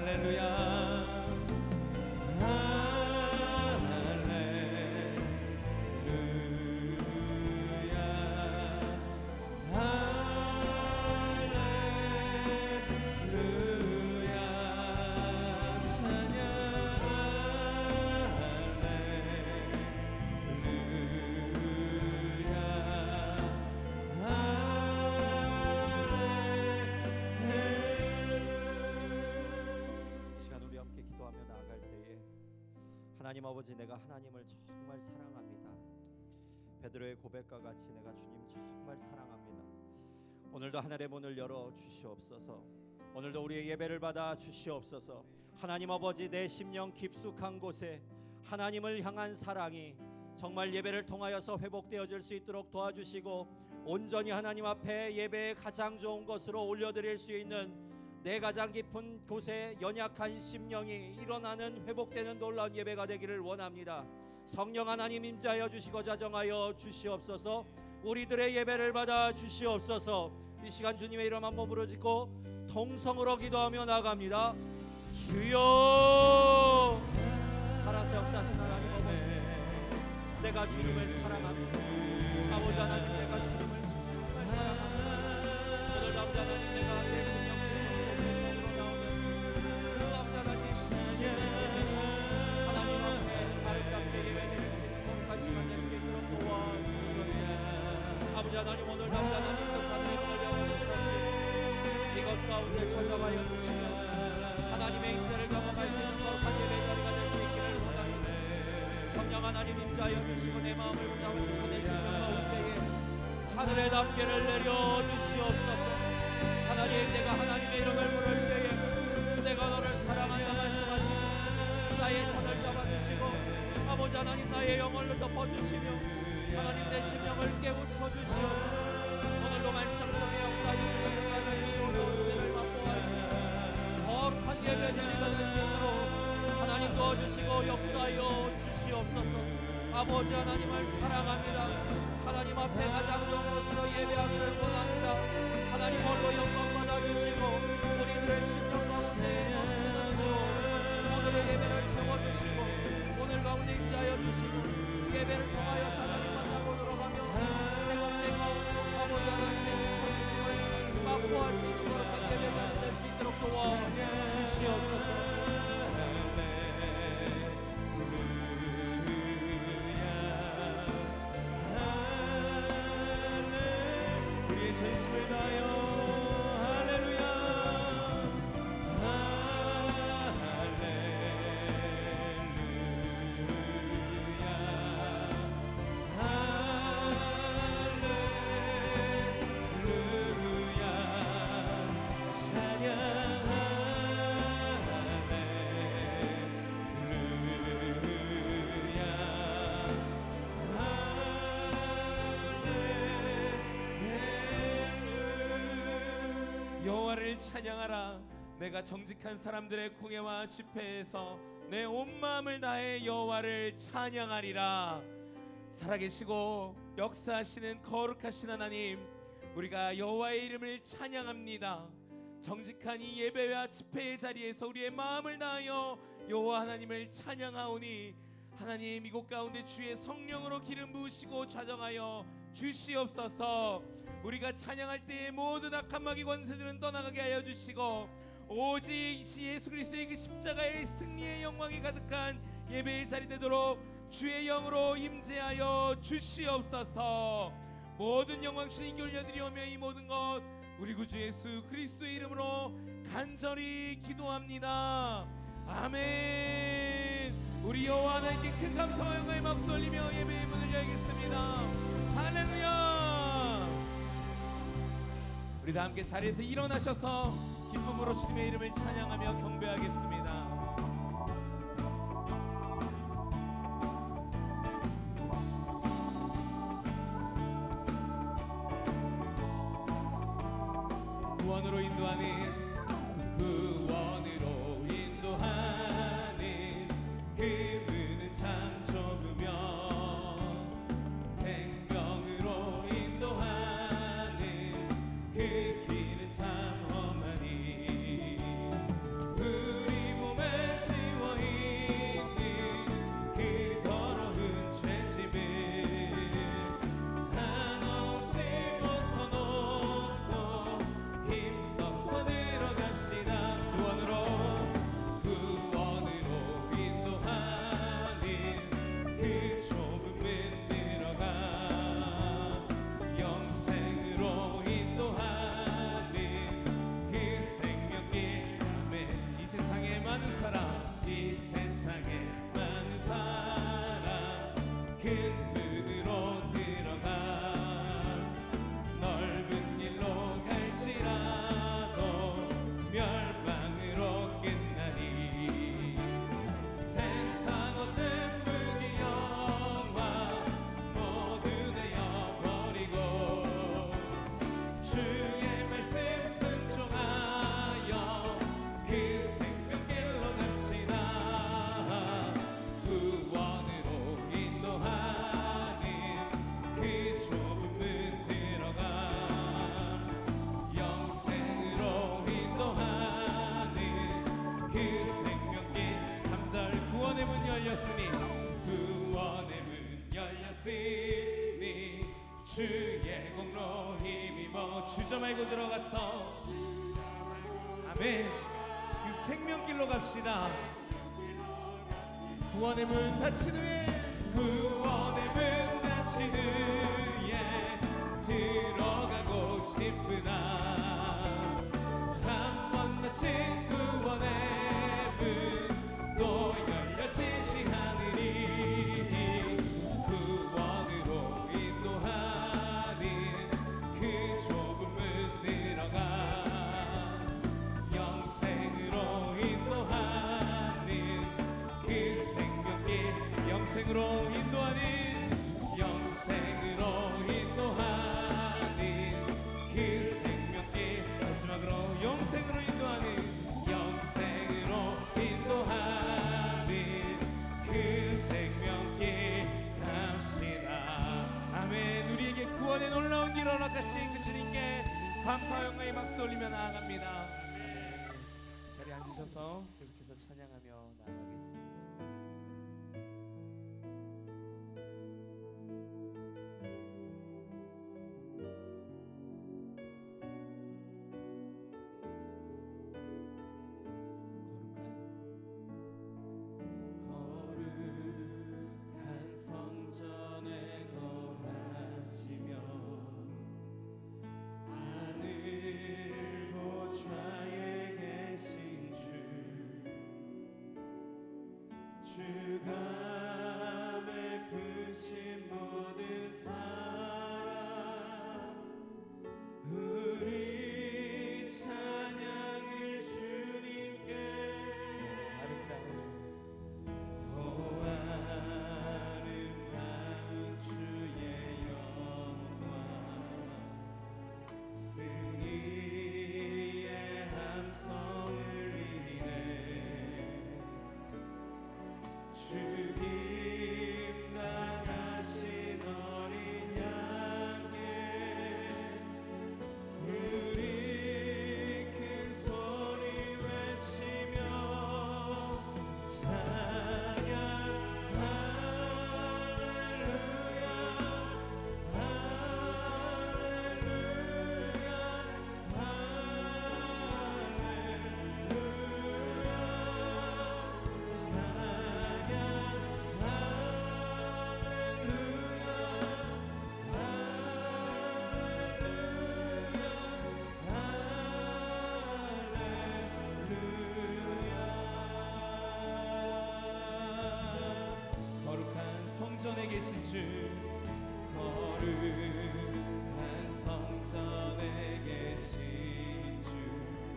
할렐루야. 하나님 아버지, 내가 하나님을 정말 사랑합니다. 베드로의 고백과 같이 내가 주님 정말 사랑합니다. 오늘도 하늘의 문을 열어 주시옵소서. 오늘도 우리의 예배를 받아 주시옵소서. 하나님 아버지, 내 심령 깊숙한 곳에 하나님을 향한 사랑이 정말 예배를 통하여서 회복되어질 수 있도록 도와주시고, 온전히 하나님 앞에 예배의 가장 좋은 것으로 올려드릴 수 있는 내 가장 깊은 곳에 연약한 심령이 일어나는 회복되는 놀라운 예배가 되기를 원합니다. 성령 하나님 임재하여 주시고 자정하여 주시옵소서. 우리들의 예배를 받아 주시옵소서. 이 시간 주님의 이름 한번 부르짖고 통성으로 기도하며 나아갑니다. 주여, 살아서 역사하신 하나님 아버지, 내가 주님을 사랑합니다. 아버지 하나님, 내가 주님을 정말 사랑합니다. 오늘도 아버지 하나님, 내가 내 심령 하나님 앞에 아름답게 예배드릴 수 있는 거룩한 시간 될 수 있도록 도와주시옵소서. 아버지 하나님, 오늘 아버지 하나님 그 산의 문을 열어주시옵소서. 이것 가운데 찾아가여 주시면 하나님의 임재를 경험할 수 있는 거룩한 예배 자리가 될 수 있기를 원합니다. 성령 하나님 임재하여 주시고 내 마음을 붙잡아주시고 내 심령 가운데에 하늘의 답계를 내려주시옵소서. 하나님, 내가 하나님의 이름을 부를 때에 내가 너를 사랑한다 말씀하시고 나의 손을 잡아주시고 아버지 하나님, 나의 영혼을 덮어주시며 하나님 내 심령을 깨우쳐 주시옵소서. 오늘도 말씀 속에 역사하여 주시는 하나님의 놀라운 은혜를 맛보아 주시고 거룩한 예배 자리가 될 수 있도록 하나님 도와주시고 역사하여 주시옵소서. 아버지 하나님을 사랑합니다. 하나님 앞에 가장 좋은 것으로 예배하기를 원합니다. 하나님 홀로 영광 받아주시고 우리들의 심령 가운데 넘치는 은혜로 오늘의 예배를 채워주시고 오늘 가운데 임재하여 주시고 예배를 통하여 하나님 만나고 들어가며 회복되고 아버지 하나님의 붙여주심을 맛보할 수 있는 거룩한 예배가 될 수 있도록 도와주시옵소서. 우리의 전심을 다하여 여호와를 찬양하라. 내가 정직한 사람들의 공회와 집회에서 내 온 마음을 다해 여호와를 찬양하리라. 살아계시고 역사하시는 거룩하신 하나님, 우리가 여호와의 이름을 찬양합니다. 정직한 이 예배와 집회의 자리에서 우리의 마음을 다하여 여호와 하나님을 찬양하오니 하나님, 이곳 가운데 주의 성령으로 기름 부으시고 좌정하여 주시옵소서. 우리가 찬양할 때에 모든 악한 마귀 권세들은 떠나가게 하여 주시고 오직 예수 그리스도의 그 십자가의 승리의 영광이 가득한 예배의 자리 되도록 주의 영으로 임재하여 주시옵소서. 모든 영광 주님께 올려드리오며 이 모든 것 우리 구주 예수 그리스도의 이름으로 간절히 기도합니다. 아멘. 우리 여호와 하나님께 큰 감사와 영광의 박수 올리며 예배의 문을 열겠습니다. 할렐루야. 우리 다 함께 자리에서 일어나셔서 기쁨으로 주님의 이름을 찬양하며 경배하겠습니다. 구원으로 인도하는 그분은 참 좋으며 생명으로 인도하는 그 길은 참 험하니 우리 주저 말고 들어가서 아멘. 그 생명길로 갑시다. 구원의 문 닫힌 후에 구원의 문 닫힌 후에 들어가고 싶으나 한 번 닫힌 구원의 문 또 열려지지 않으니 구원으로 인도하는 그 좁은 문 들어가 영생으로 인도하는 그 생명길 영생으로 인도하는 영생으로 인도하는 그 생명길 마지막으로 영생으로 인도하는 영생으로 인도하는 그 생명길 갑시다. 아멘. 우리에게 구원의 놀라운 길 허락하신 그 주님께 감사와 영광의 박수 올리며 나아갑니다. 아멘. 자리에 앉으셔서 계속해서 찬양하며 나아가겠습니다. 거룩한 성전에 거하시며 하늘 보좌에 계신 주가 베푸신 모든 사랑 우리 찬양을 주님께 아름다운 주의 영광 승리의 함성을 울리네 주님 나가신 어린 양께 우리 큰 소리 외치며 찬양 할렐루야 할렐루야 할렐루야 거룩한 성전에 계신 주 거룩한 성전에 계신 주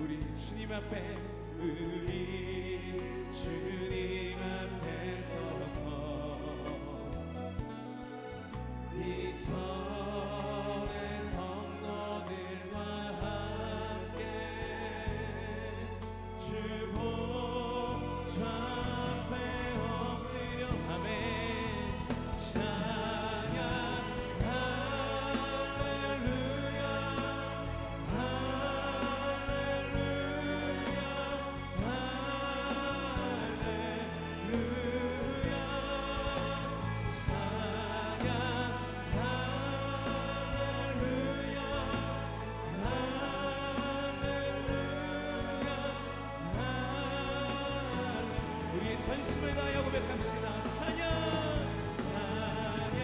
우리 주님 앞에 우리 주님 앞에 서서 이전의 성도들과 함께 주 보좌 앞에 엎드려 아멘 찬양 할렐루야 할렐루야 할렐루야 찬양 할렐루야 할렐루야 우리의 전심을 다하여 고백합시다. 찬양 찬양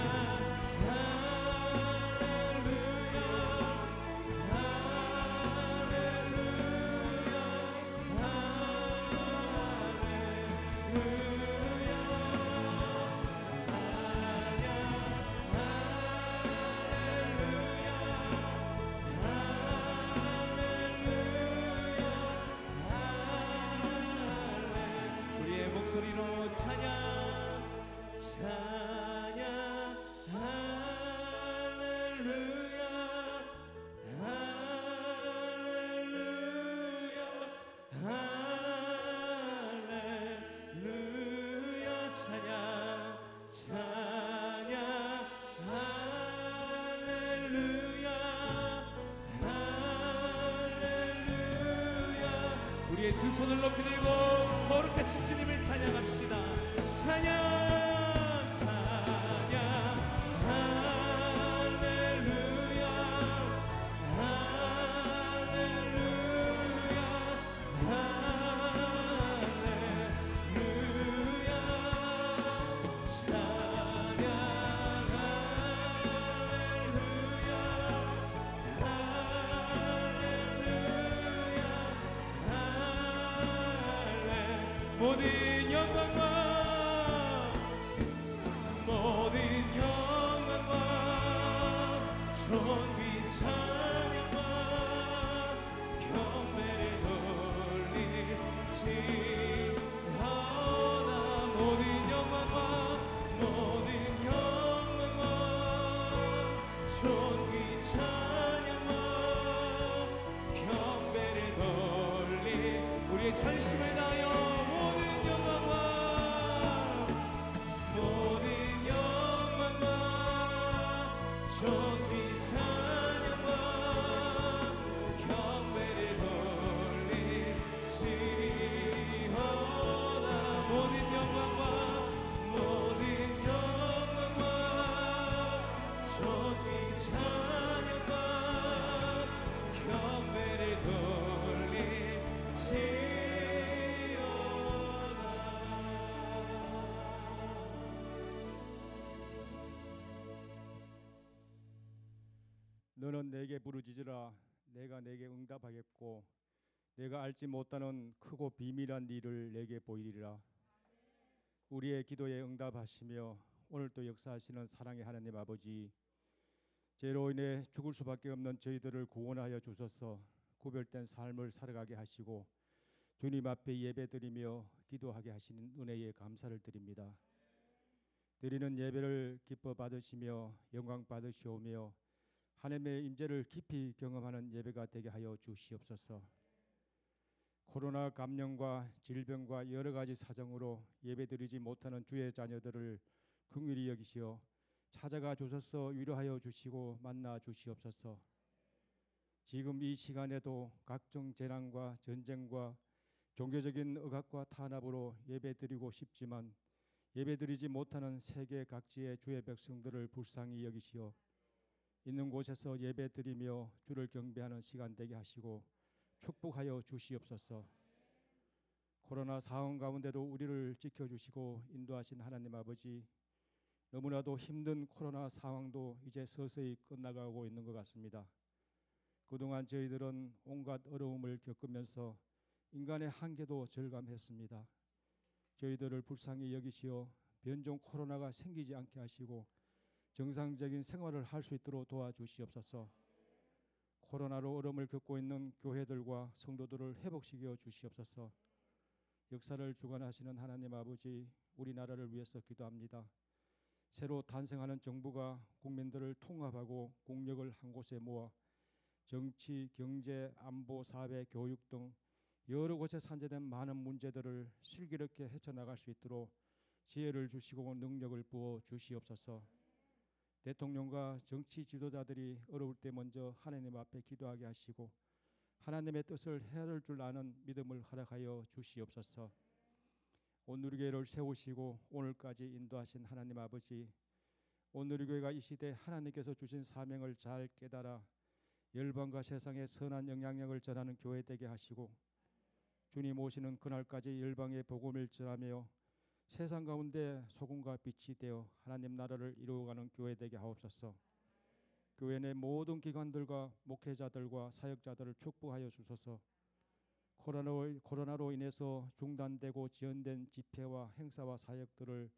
할렐루야 할렐루야 우리의 목소리로 찬양 찬양 할렐루야 할렐루야 할렐루야 찬양 찬양 할렐루야 할렐루야 우리의 두 손을 높이 들고 거룩하신 주님을 찬양합시다. 찬양 찬양 할렐루야 할렐루야 할렐루야 찬양 할렐루야 할렐루야 모든 영광과 모든 영광과 존귀 찬양과 경배를 돌릴지어다 모든 영광과 모든 영광과 존귀 찬양과 경배를 돌릴 우리의 전심을 다하여 모든 영광과 모든 영광과 존귀 찬양과 경배를 돌릴지어다 모든 영광과 모든 영광과 존귀 찬양과 경배를 너는 내게 부르짖으라 내가 내게 응답하겠고 내가 알지 못하는 크고 비밀한 일을 내게 보이리라. 우리의 기도에 응답하시며 오늘도 역사하시는 사랑의 하나님 아버지, 죄로 인해 죽을 수밖에 없는 저희들을 구원하여 주셔서 구별된 삶을 살아가게 하시고 주님 앞에 예배드리며 기도하게 하시는 은혜에 감사를 드립니다. 드리는 예배를 기뻐 받으시며 영광 받으시오며 하나님의 임재를 깊이 경험하는 예배가 되게 하여 주시옵소서. 코로나 감염과 질병과 여러 가지 사정으로 예배드리지 못하는 주의 자녀들을 긍휼히 여기시어 찾아가 주셔서 위로하여 주시고 만나 주시옵소서. 지금 이 시간에도 각종 재난과 전쟁과 종교적인 억압과 탄압으로 예배드리고 싶지만 예배드리지 못하는 세계 각지의 주의 백성들을 불쌍히 여기시어 있는 곳에서 예배드리며 주를 경배하는 시간 되게 하시고 축복하여 주시옵소서. 코로나 상황 가운데도 우리를 지켜주시고 인도하신 하나님 아버지, 너무나도 힘든 코로나 상황도 이제 서서히 끝나가고 있는 것 같습니다. 그동안 저희들은 온갖 어려움을 겪으면서 인간의 한계도 절감했습니다. 저희들을 불쌍히 여기시어 변종 코로나가 생기지 않게 하시고 정상적인 생활을 할 수 있도록 도와주시옵소서. 코로나로 어려움을 겪고 있는 교회들과 성도들을 회복시켜 주시옵소서. 역사를 주관하시는 하나님 아버지, 우리나라를 위해서 기도합니다. 새로 탄생하는 정부가 국민들을 통합하고 국력을 한 곳에 모아 정치, 경제, 안보, 사회, 교육 등 여러 곳에 산재된 많은 문제들을 슬기롭게 헤쳐나갈 수 있도록 지혜를 주시고 능력을 부어 주시옵소서. 대통령과 정치 지도자들이 어려울 때 먼저 하나님 앞에 기도하게 하시고 하나님의 뜻을 헤아릴 줄 아는 믿음을 허락하여 주시옵소서. 온누리교회를 세우시고 오늘까지 인도하신 하나님 아버지, 온누리교회가 이 시대 하나님께서 주신 사명을 잘 깨달아 열방과 세상에 선한 영향력을 전하는 교회 되게 하시고 주님 오시는 그날까지 열방의 복음을 전하며 세상 가운데 소금과 빛이 되어 하나님 나라를 이루어가는 교회 되게 하옵소서. 교회 내 모든 기관들과 목회자들과 사역자들을 축복하여 주소서. 코로나로 인해서 중단되고 지연된 집회와 행사와 사역들을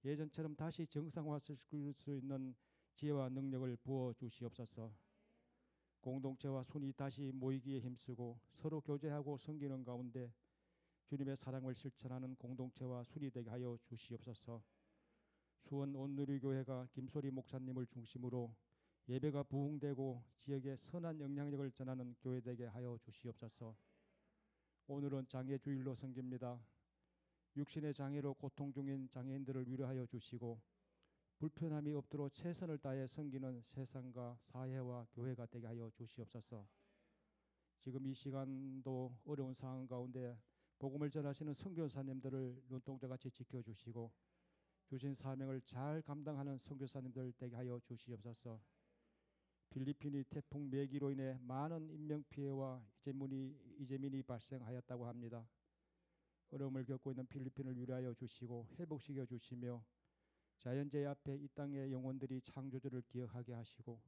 예전처럼 다시 정상화시킬 수 있는 지혜와 능력을 부어 주시옵소서. 공동체와 순이 다시 모이기에 힘쓰고 서로 교제하고 섬기는 가운데 주님의 사랑을 실천하는 공동체와 순이 되게 하여 주시옵소서. 수원 온누리교회가 김소리 목사님을 중심으로 예배가 부흥되고 지역에 선한 영향력을 전하는 교회 되게 하여 주시옵소서. 오늘은 장애주일로 섬깁니다. 육신의 장애로 고통 중인 장애인들을 위로하여 주시고 불편함이 없도록 최선을 다해 섬기는 세상과 사회와 교회가 되게 하여 주시옵소서. 지금 이 시간도 어려운 상황 가운데 복음을 전하시는 선교사님들을 눈동자같이 지켜주시고 주신 사명을 잘 감당하는 선교사님들 되게 하여 주시옵소서. 필리핀이 태풍 매기로 인해 많은 인명 피해와 이재민이 발생하였다고 합니다. 어려움을 겪고 있는 필리핀을 위로하여 주시고 회복시켜 주시며 자연재해 앞에 이 땅의 영혼들이 창조주를 기억하게 하시고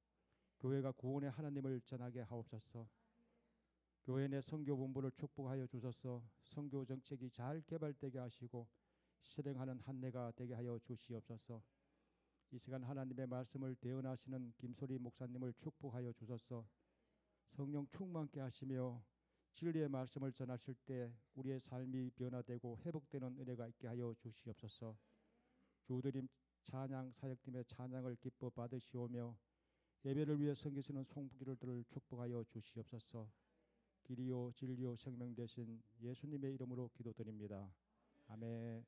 교회가 구원의 하나님을 전하게 하옵소서. 교회 내 선교 본부를 축복하여 주소서. 선교 정책이 잘 개발되게 하시고 실행하는 한 해가 되게 하여 주시옵소서. 이 시간 하나님의 말씀을 대언하시는 김소리 목사님을 축복하여 주소서. 성령 충만케 하시며 진리의 말씀을 전하실 때 우리의 삶이 변화되고 회복되는 은혜가 있게 하여 주시옵소서. 주드림 찬양 사역팀의 찬양을 기뻐 받으시오며 예배를 위해 섬기시는 송부기들을 축복하여 주시옵소서. 길이요 진리요 생명 되신 예수님의 이름으로 기도드립니다. 아멘.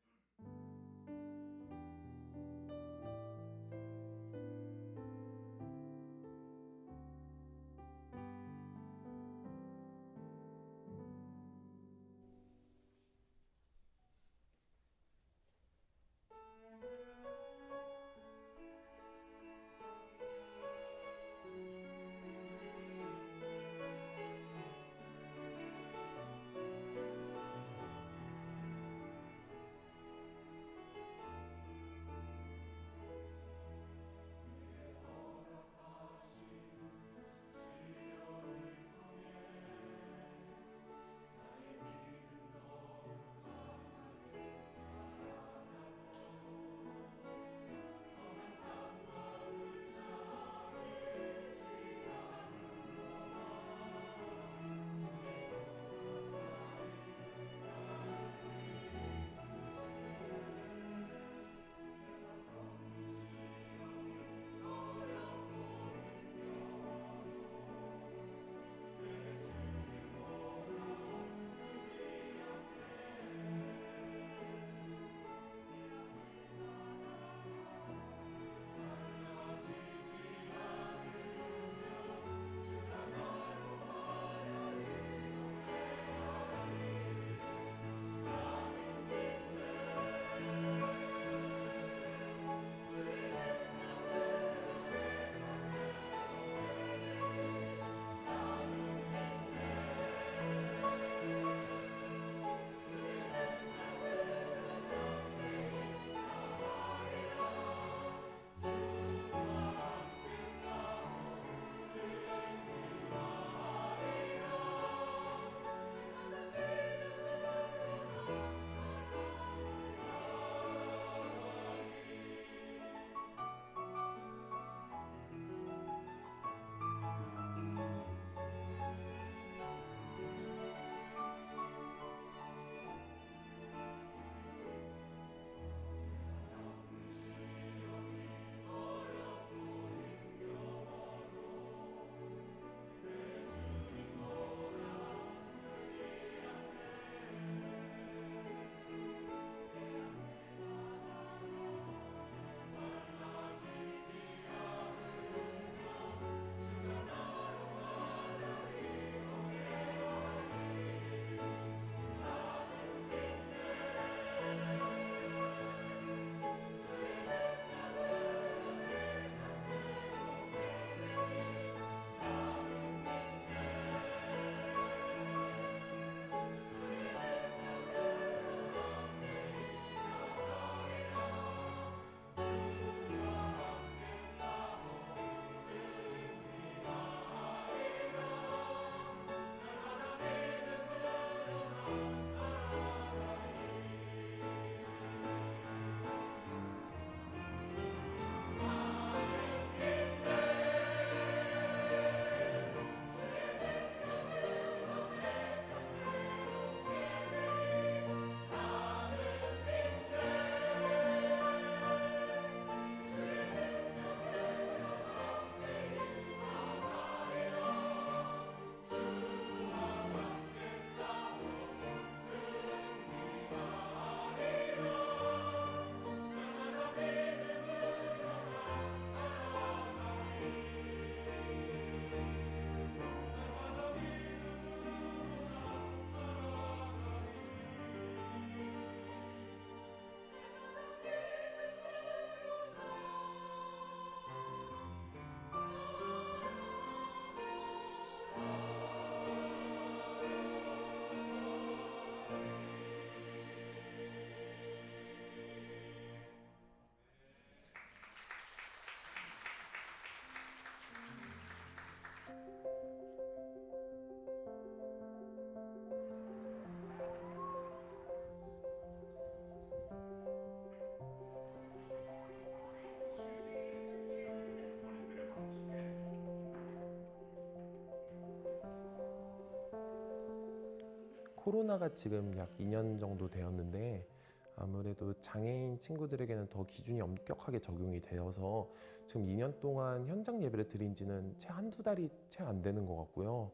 코로나가 지금 약 2년 정도 되었는데 아무래도 장애인 친구들에게는 더 기준이 엄격하게 적용이 되어서 지금 2년 동안 현장 예배를 드린 지는 채 한두 달이 채 안 되는 것 같고요.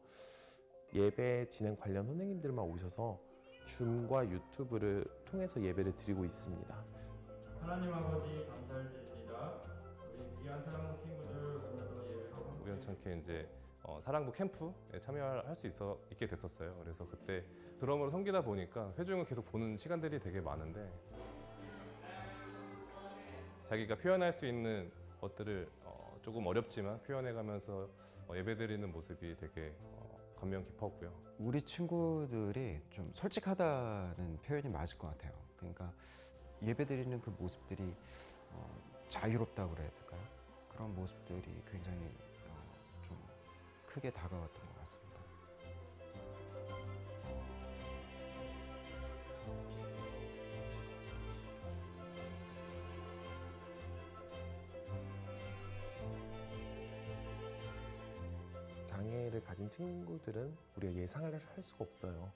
예배 진행 관련 선생님들만 오셔서 줌과 유튜브를 통해서 예배를 드리고 있습니다. 하나님 아버지 감사를 드립니다. 우리 귀한 사랑하는 친구들 오늘도 예배로 우연찮게 이제 사랑부 캠프에 참여할 수 있게 됐었어요. 그래서 그때 드럼으로 섬기다 보니까 회중을 계속 보는 시간들이 되게 많은데 자기가 표현할 수 있는 것들을 조금 어렵지만 표현해가면서 예배드리는 모습이 되게 감명 깊었고요. 우리 친구들이 좀 솔직하다는 표현이 맞을 것 같아요. 그러니까 예배드리는 그 모습들이 자유롭다고 그래야 될까요? 그런 모습들이 굉장히 좀 크게 다가왔던 것 같습니다. 장애를 가진 친구들은 우리가 예상을 할 수가 없어요.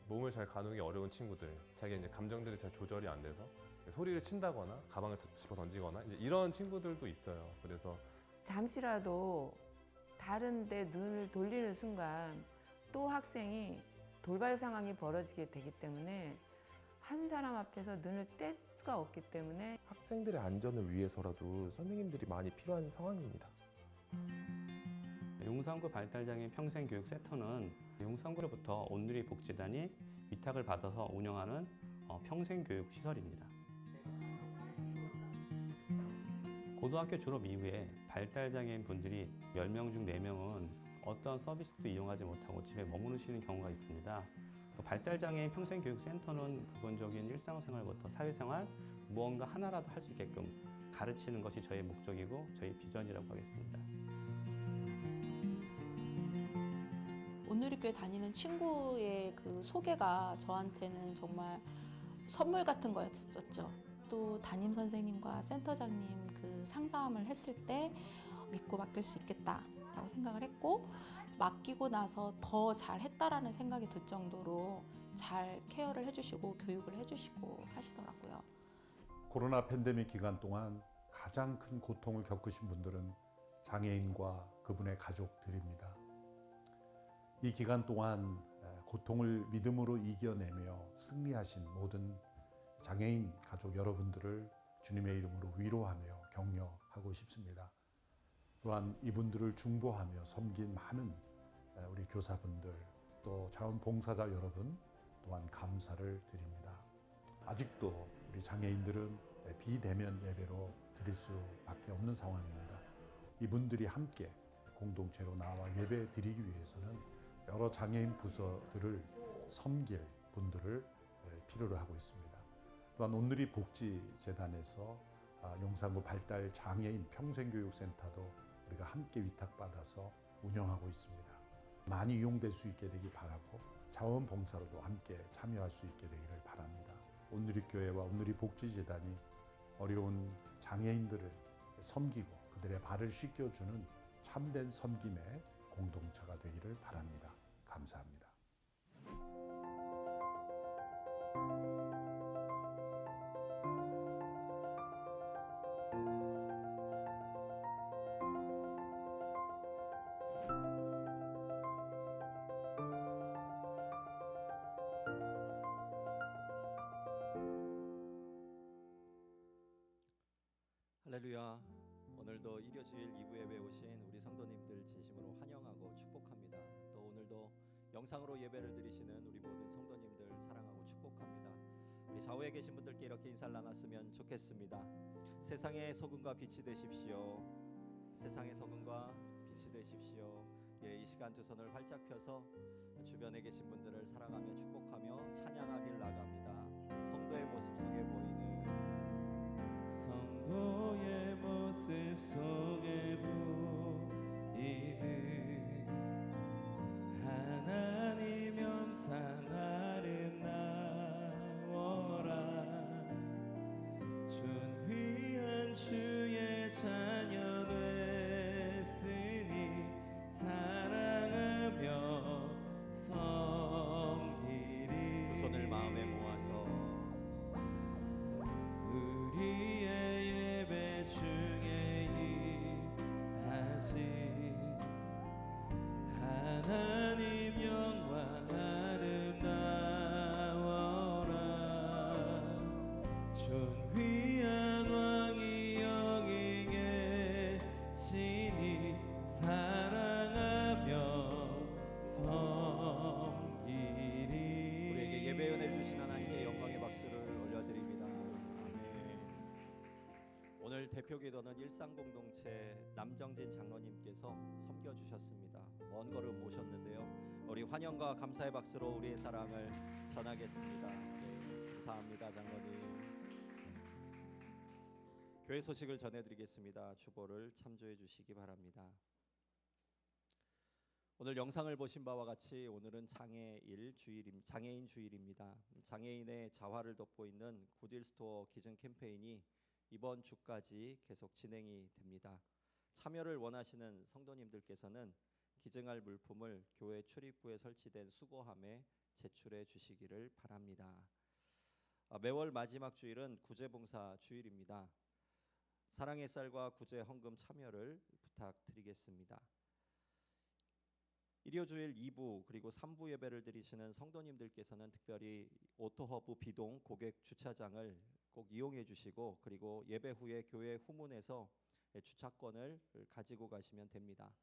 몸을 잘 가누기 어려운 친구들, 자기 이제 감정들이 잘 조절이 안 돼서 소리를 친다거나 가방을 집어 던지거나 이제 이런 친구들도 있어요. 그래서 잠시라도 다른 데 눈을 돌리는 순간 또 학생이 돌발 상황이 벌어지게 되기 때문에 한 사람 앞에서 눈을 뗄 수가 없기 때문에 학생들의 안전을 위해서라도 선생님들이 많이 필요한 상황입니다. 용산구 발달장애인 평생교육센터는 용산구로부터 온누리 복지단이 위탁을 받아서 운영하는 평생교육시설입니다. 고등학교 졸업 이후에 발달장애인 분들이 10명 중 4명은 어떠한 서비스도 이용하지 못하고 집에 머무르시는 경우가 있습니다. 발달장애인 평생교육센터는 기본적인 일상생활부터 사회생활, 무언가 하나라도 할 수 있게끔 가르치는 것이 저희 목적이고 저희 비전이라고 하겠습니다. 온누리교회 다니는 친구의 그 소개가 저한테는 정말 선물 같은 거였었죠. 또 담임 선생님과 센터장님 그 상담을 했을 때 믿고 맡길 수 있겠다라고 생각을 했고 맡기고 나서 더 잘했다라는 생각이 들 정도로 잘 케어를 해주시고 교육을 해주시고 하시더라고요. 코로나 팬데믹 기간 동안 가장 큰 고통을 겪으신 분들은 장애인과 그분의 가족들입니다. 이 기간 동안 고통을 믿음으로 이겨내며 승리하신 모든 장애인 가족 여러분들을 주님의 이름으로 위로하며 격려하고 싶습니다. 또한 이분들을 중보하며 섬긴 많은 우리 교사분들 또 자원봉사자 여러분 또한 감사를 드립니다. 아직도 우리 장애인들은 비대면 예배로 드릴 수밖에 없는 상황입니다. 이분들이 함께 공동체로 나와 예배 드리기 위해서는 여러 장애인 부서들을 섬길 분들을 필요로 하고 있습니다. 또한 온누리 복지재단에서 용산구 발달 장애인 평생교육센터도 우리가 함께 위탁받아서 운영하고 있습니다. 많이 이용될 수 있게 되기 바라고 자원봉사로도 함께 참여할 수 있게 되기를 바랍니다. 온누리교회와 온누리 복지재단이 어려운 장애인들을 섬기고 그들의 발을 씻겨주는 참된 섬김의 공동체가 되기를 바랍니다. 감사합니다. 할렐루야. 오늘도 일요주일 2부 예배에 오신 우리 성도님들 진심으로 환영하고 축복합니다. 또 오늘도 영상으로 예배를 드리시는 우리 모든 성도님들 사랑하고 축복합니다. 우리 좌우에 계신 분들께 이렇게 인사를 나눴으면 좋겠습니다. 세상의 소금과 빛이 되십시오. 세상의 소금과 빛이 되십시오. 이 시간 두 손을 활짝 펴서 주변에 계신 분들을 사랑하며 축복하며 찬양하길 나갑니다. 성도의 모습 속에 보이는 성도의 모습 속에 보이는 하나님 영상 아름다워라. 존귀한 주의 자녀 됐으니 사랑하며 섬기리. 존귀한 왕이 여기 계시니 사랑하며 섬기리. 우리에게 예배 은혜를 주신 하나님께 영광의 박수를 올려드립니다. 아멘. 오늘 대표 기도는 일상공동체 남정진 장로님께서 섬겨주셨습니다. 먼 걸음 오셨는데요. 우리 환영과 감사의 박수로 우리의 사랑을 전하겠습니다. 네, 감사합니다, 장로님. 교회 소식을 전해드리겠습니다. 주보를 참조해 주시기 바랍니다. 오늘 영상을 보신 바와 같이 오늘은 장애인 주일입니다. 장애인의 자활을 돋보이는 굿일스토어 기증 캠페인이 이번 주까지 계속 진행이 됩니다. 참여를 원하시는 성도님들께서는 기증할 물품을 교회 출입구에 설치된 수거함에 제출해 주시기를 바랍니다. 매월 마지막 주일은 구제봉사 주일입니다. 사랑의 쌀과 구제 헌금 참여를 부탁드리겠습니다. 일요주일 2부 그리고 3부 예배를 드리시는 성도님들께서는 특별히 오토허브 비동 고객 주차장을 꼭 이용해 주시고 그리고 예배 후에 교회 후문에서 주차권을 가지고 가시면 됩니다.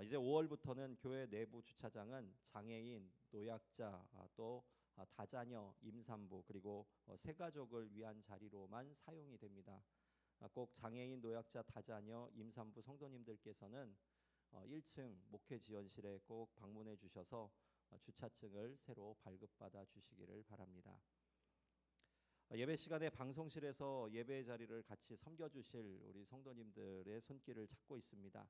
이제 5월부터는 교회 내부 주차장은 장애인, 노약자, 또 다자녀, 임산부 그리고 새가족을 위한 자리로만 사용이 됩니다. 꼭 장애인, 노약자, 다자녀, 임산부 성도님들께서는 1층 목회 지원실에 꼭 방문해 주셔서 주차증을 새로 발급받아 주시기를 바랍니다. 예배 시간에 방송실에서 예배의 자리를 같이 섬겨주실 우리 성도님들의 손길을 찾고 있습니다.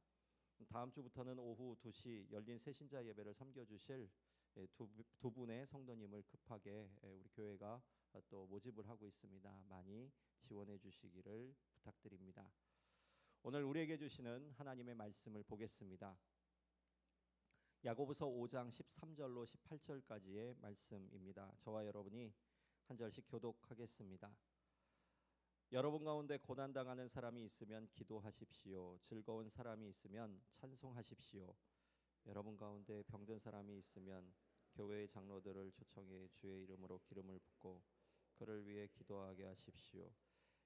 다음 주부터는 오후 2시 열린 새신자 예배를 섬겨주실 두 분의 성도님을 급하게 우리 교회가 또 모집을 하고 있습니다. 많이 지원해 주시기를 부탁드립니다. 오늘 우리에게 주시는 하나님의 말씀을 보겠습니다. 야고보서 5장 13절로 18절까지의 말씀입니다. 저와 여러분이 한 절씩 교독하겠습니다. 여러분 가운데 고난당하는 사람이 있으면 기도하십시오. 즐거운 사람이 있으면 찬송하십시오. 여러분 가운데 병든 사람이 있으면 교회의 장로들을 초청해 주의 이름으로 기름을 붓고 그를 위해 기도하게 하십시오.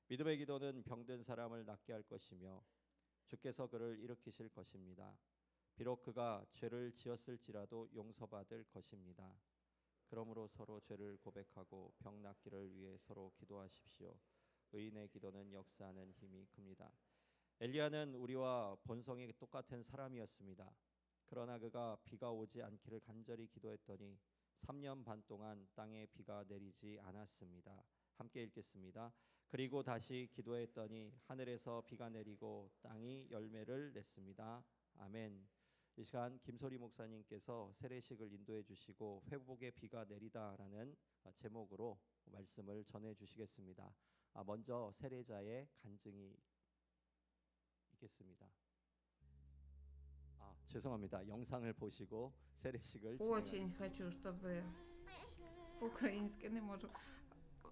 믿음의 기도는 병든 사람을 낫게 할 것이며 주께서 그를 일으키실 것입니다. 비록 그가 죄를 지었을지라도 용서받을 것입니다. 그러므로 서로 죄를 고백하고 병 낫기를 위해 서로 기도하십시오. 의인의 기도는 역사하는 힘이 큽니다. 엘리야는 우리와 본성이 똑같은 사람이었습니다. 그러나 그가 비가 오지 않기를 간절히 기도했더니 3년 반 동안 땅에 비가 내리지 않았습니다. 함께 읽겠습니다. 그리고 다시 기도했더니 하늘에서 비가 내리고 땅이 열매를 냈습니다. 아멘. 이 시간 김소리 목사님께서 세례식을 인도해 주시고 회복의 비가 내리다라는 제목으로 말씀을 전해 주시겠습니다. 먼저 세례자의 간증이 있겠습니다. 죄송합니다. 영상을 보시고 세례식을 Очень хочу, чтобы по-українськи не можу.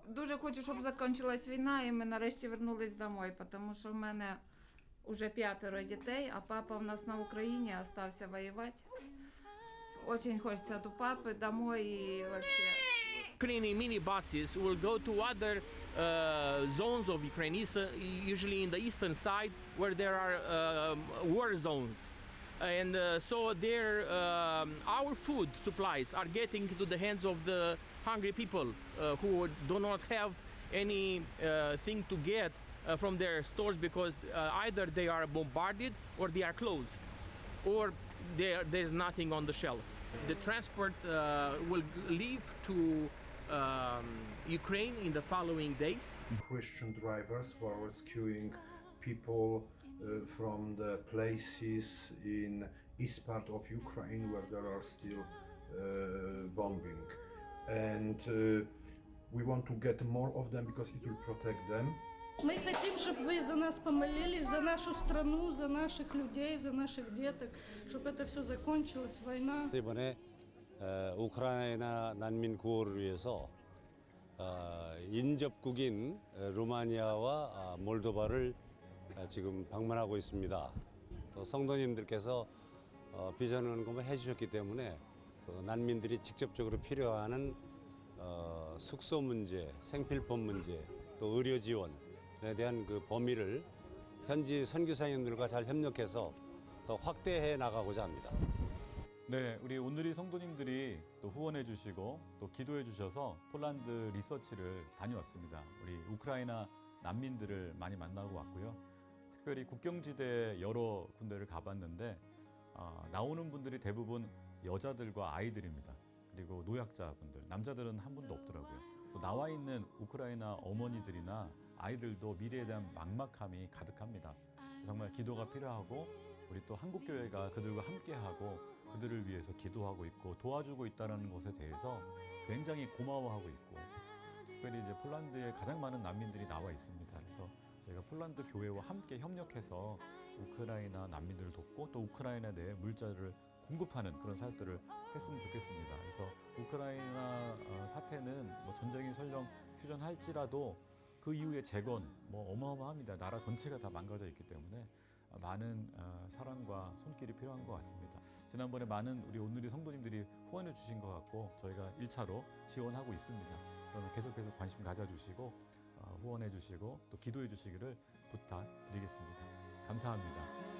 Дуже хочу, щоб закінчилась війна і ми нарешті вернулись домой, тому що в мене уже 5 дітей, а папа в нас на Україні остався воювати. Очень хочеться до папи домой і вообще. Ukrainian minibuses will go to other zones of Ukraine, usually in the eastern side, where there are war zones. And so there, our food supplies are getting to the hands of the hungry people who do not have any thing to get from their stores because either they are bombarded or they are closed or there's nothing on the shelf. The transport will leave to Ukraine in the following days. Christian drivers were rescuing people from the places in east part of Ukraine where there are still bombing, and we want to get more of them because it will protect them. Мы хотим, чтобы вы за нас помолились, за нашу страну, за наших людей, за наших деток, чтобы это все закончилось, война. 이번에 우크라이나 난민 구호를 위해서 인접국인 루마니아와 몰도바를 지금 방문하고 있습니다. 또 성도님들께서 비전 헌금을 해주셨기 때문에 난민들이 직접적으로 필요하는 숙소 문제, 생필품 문제, 또 의료 지원에 대한 그 범위를 현지 선교사님들과 잘 협력해서 더 확대해 나가고자 합니다. 네, 우리 오늘이 성도님들이 또 후원해 주시고 또 기도해 주셔서 폴란드 리서치를 다녀왔습니다. 우리 우크라이나 난민들을 많이 만나고 왔고요. 특별히 국경지대 여러 군데를 가봤는데 나오는 분들이 대부분 여자들과 아이들입니다. 그리고 노약자분들, 남자들은 한 분도 없더라고요. 또 나와 있는 우크라이나 어머니들이나 아이들도 미래에 대한 막막함이 가득합니다. 정말 기도가 필요하고 우리 또 한국교회가 그들과 함께하고 그들을 위해서 기도하고 있고 도와주고 있다는 것에 대해서 굉장히 고마워하고 있고 특별히 이제 폴란드에 가장 많은 난민들이 나와 있습니다. 그래서 저희가 폴란드 교회와 함께 협력해서 우크라이나 난민들을 돕고 또 우크라이나 내에 물자를 공급하는 그런 사역들을 했으면 좋겠습니다. 그래서 우크라이나 사태는 뭐 전쟁이 설령 휴전할지라도 그 이후에 재건 뭐 어마어마합니다. 나라 전체가 다 망가져 있기 때문에 많은 사랑과 손길이 필요한 것 같습니다. 지난번에 많은 우리 오늘의 성도님들이 후원해 주신 것 같고 저희가 1차로 지원하고 있습니다. 그러면 계속해서 관심 가져주시고 후원해 주시고 또 기도해 주시기를 부탁드리겠습니다. 감사합니다.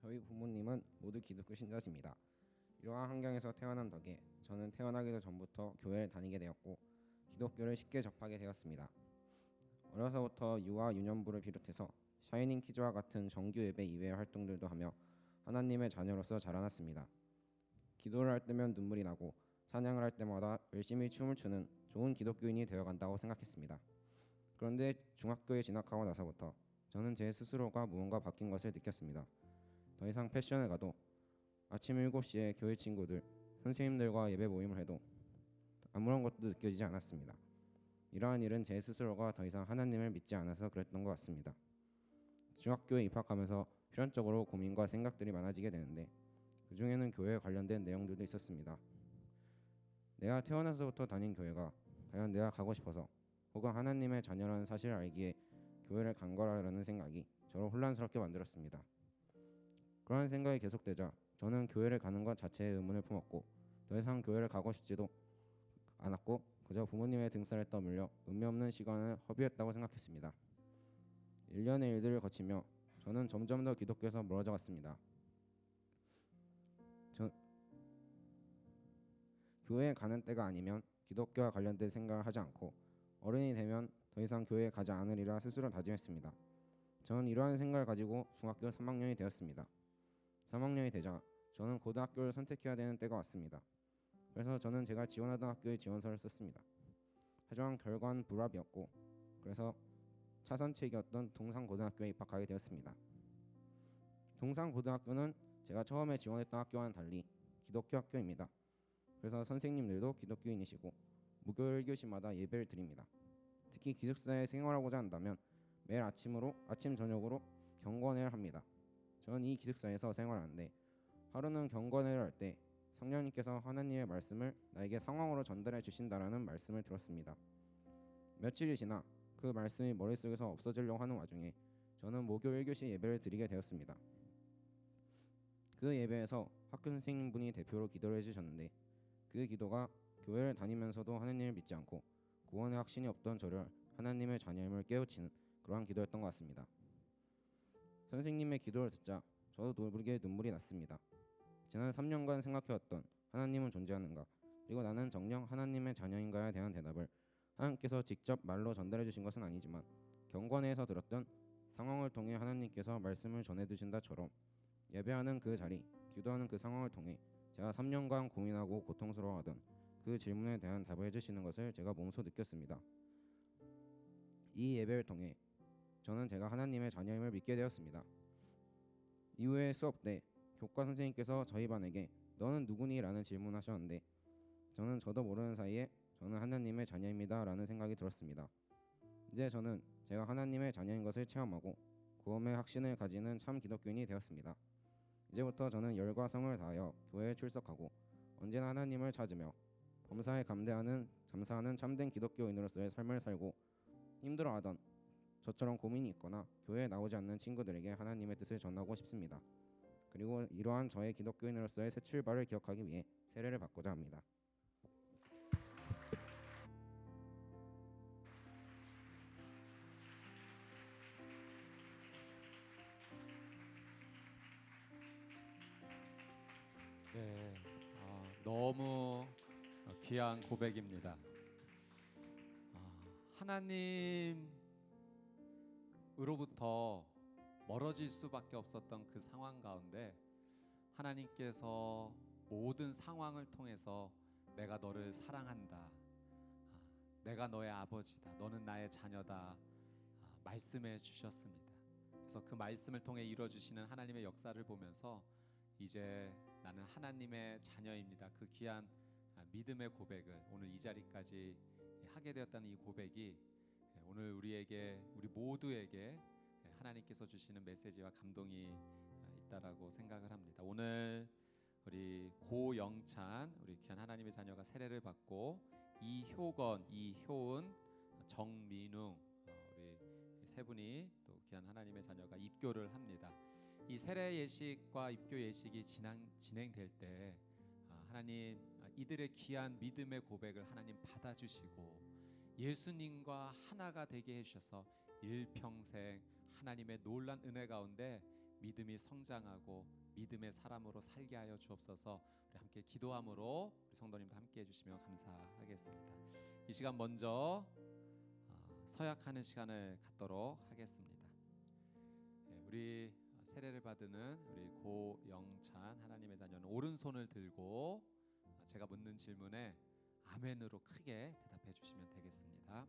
저희 부모님은 모두 기독교 신자십니다. 이러한 환경에서 태어난 덕에 저는 태어나기도 전부터 교회를 다니게 되었고 기독교를 쉽게 접하게 되었습니다. 어려서부터 유아 유년부를 비롯해서 샤이닝 키즈와 같은 정규 예배 이외의 활동들도 하며 하나님의 자녀로서 자라났습니다. 기도를 할 때면 눈물이 나고 찬양을 할 때마다 열심히 춤을 추는 좋은 기독교인이 되어간다고 생각했습니다. 그런데 중학교에 진학하고 나서부터 저는 제 스스로가 무언가 바뀐 것을 느꼈습니다. 더 이상 패션을 가도 아침 7시에 교회 친구들, 선생님들과 예배 모임을 해도 아무런 것도 느껴지지 않았습니다. 이러한 일은 제 스스로가 더 이상 하나님을 믿지 않아서 그랬던 것 같습니다. 중학교에 입학하면서 필연적으로 고민과 생각들이 많아지게 되는데 그 중에는 교회에 관련된 내용들도 있었습니다. 내가 태어나서부터 다닌 교회가 과연 내가 가고 싶어서 혹은 하나님의 자녀라는 사실을 알기에 교회를 간 거라는 생각이 저를 혼란스럽게 만들었습니다. 그러한 생각이 계속되자 저는 교회를 가는 것 자체에 의문을 품었고 더 이상 교회를 가고 싶지도 않았고 그저 부모님의 등살에 떠밀려 의미 없는 시간을 허비했다고 생각했습니다. 1년의 일들을 거치며 저는 점점 더 기독교에서 멀어져 갔습니다. 교회에 가는 때가 아니면 기독교와 관련된 생각을 하지 않고 어른이 되면 더 이상 교회에 가지 않으리라 스스로 다짐했습니다. 저는 이러한 생각을 가지고 중학교 3학년이 되었습니다. 3학년이 되자 저는 고등학교를 선택해야 되는 때가 왔습니다. 그래서 저는 제가 지원하던 학교에 지원서를 썼습니다. 하지만 결과는 불합이었고 그래서 차선책이었던 동산고등학교에 입학하게 되었습니다. 동산고등학교는 제가 처음에 지원했던 학교와는 달리 기독교 학교입니다. 그래서 선생님들도 기독교인이시고 목요일 1교시마다 예배를 드립니다. 특히 기숙사에 생활하고자 한다면 매일 아침 저녁으로 경건회를 합니다. 저는 이 기숙사에서 생활하는데 하루는 경건회를 할 때 성령님께서 하나님의 말씀을 나에게 상황으로 전달해 주신다라는 말씀을 들었습니다. 며칠이 지나 그 말씀이 머릿속에서 없어지려고 하는 와중에 저는 목요일 1교시 예배를 드리게 되었습니다. 그 예배에서 학교 선생님분이 대표로 기도를 해주셨는데 그 기도가 교회를 다니면서도 하나님을 믿지 않고 구원의 확신이 없던 저를 하나님의 자녀임을 깨우치는 그러한 기도였던 것 같습니다. 선생님의 기도를 듣자 저도 모르게 눈물이 났습니다. 지난 3년간 생각해왔던 하나님은 존재하는가 그리고 나는 정녕 하나님의 자녀인가에 대한 대답을 하나님께서 직접 말로 전달해 주신 것은 아니지만 경건회에서 들었던 상황을 통해 하나님께서 말씀을 전해 주신다처럼 예배하는 그 자리, 기도하는 그 상황을 통해 제가 3년간 고민하고 고통스러워하던 그 질문에 대한 답을 해주시는 것을 제가 몸소 느꼈습니다. 이 예배를 통해 저는 제가 하나님의 자녀임을 믿게 되었습니다. 이후에 수업 때 교과 선생님께서 저희 반에게 너는 누구니? 라는 질문하셨는데 저는 저도 모르는 사이에 저는 하나님의 자녀입니다 라는 생각이 들었습니다. 이제 저는 제가 하나님의 자녀인 것을 체험하고 구원의 확신을 가지는 참 기독교인이 되었습니다. 이제부터 저는 열과 성을 다하여 교회에 출석하고 언제나 하나님을 찾으며 범사에 감사하는 참된 기독교인으로서의 삶을 살고 힘들어하던 저처럼 고민이 있거나 교회에 나오지 않는 친구들에게 하나님의 뜻을 전하고 싶습니다. 그리고 이러한 저의 기독교인으로서의 새 출발을 기억하기 위해 세례를 받고자 합니다. 네, 너무 귀한 고백입니다. 하나님으로부터 멀어질 수밖에 없었던 그 상황 가운데 하나님께서 모든 상황을 통해서 내가 너를 사랑한다, 내가 너의 아버지다, 너는 나의 자녀다 말씀해 주셨습니다. 그래서 그 말씀을 통해 이루어주시는 하나님의 역사를 보면서 이제 나는 하나님의 자녀입니다. 그 귀한 믿음의 고백을 오늘 이 자리까지 하게 되었다는 이 고백이 오늘 우리 모두에게 하나님께서 주시는 메시지와 감동이 있다라고 생각을 합니다. 오늘 우리 고영찬, 우리 귀한 하나님의 자녀가 세례를 받고 이효건, 이효은, 정민웅 우리 세 분이 또 귀한 하나님의 자녀가 입교를 합니다. 이 세례 예식과 입교 예식이 진행될 때 하나님 이들의 귀한 믿음의 고백을 하나님 받아주시고 예수님과 하나가 되게 해주셔서 일평생 하나님의 놀란 은혜 가운데 믿음이 성장하고 믿음의 사람으로 살게 하여 주옵소서. 우리 함께 기도함으로 우리 성도님도 함께 해주시면 감사하겠습니다. 이 시간 먼저 서약하는 시간을 갖도록 하겠습니다. 우리 세례를 받는 우리 고영찬 하나님의 자녀는 오른손을 들고 제가 묻는 질문에 아멘으로 크게 대답해 주시면 되겠습니다.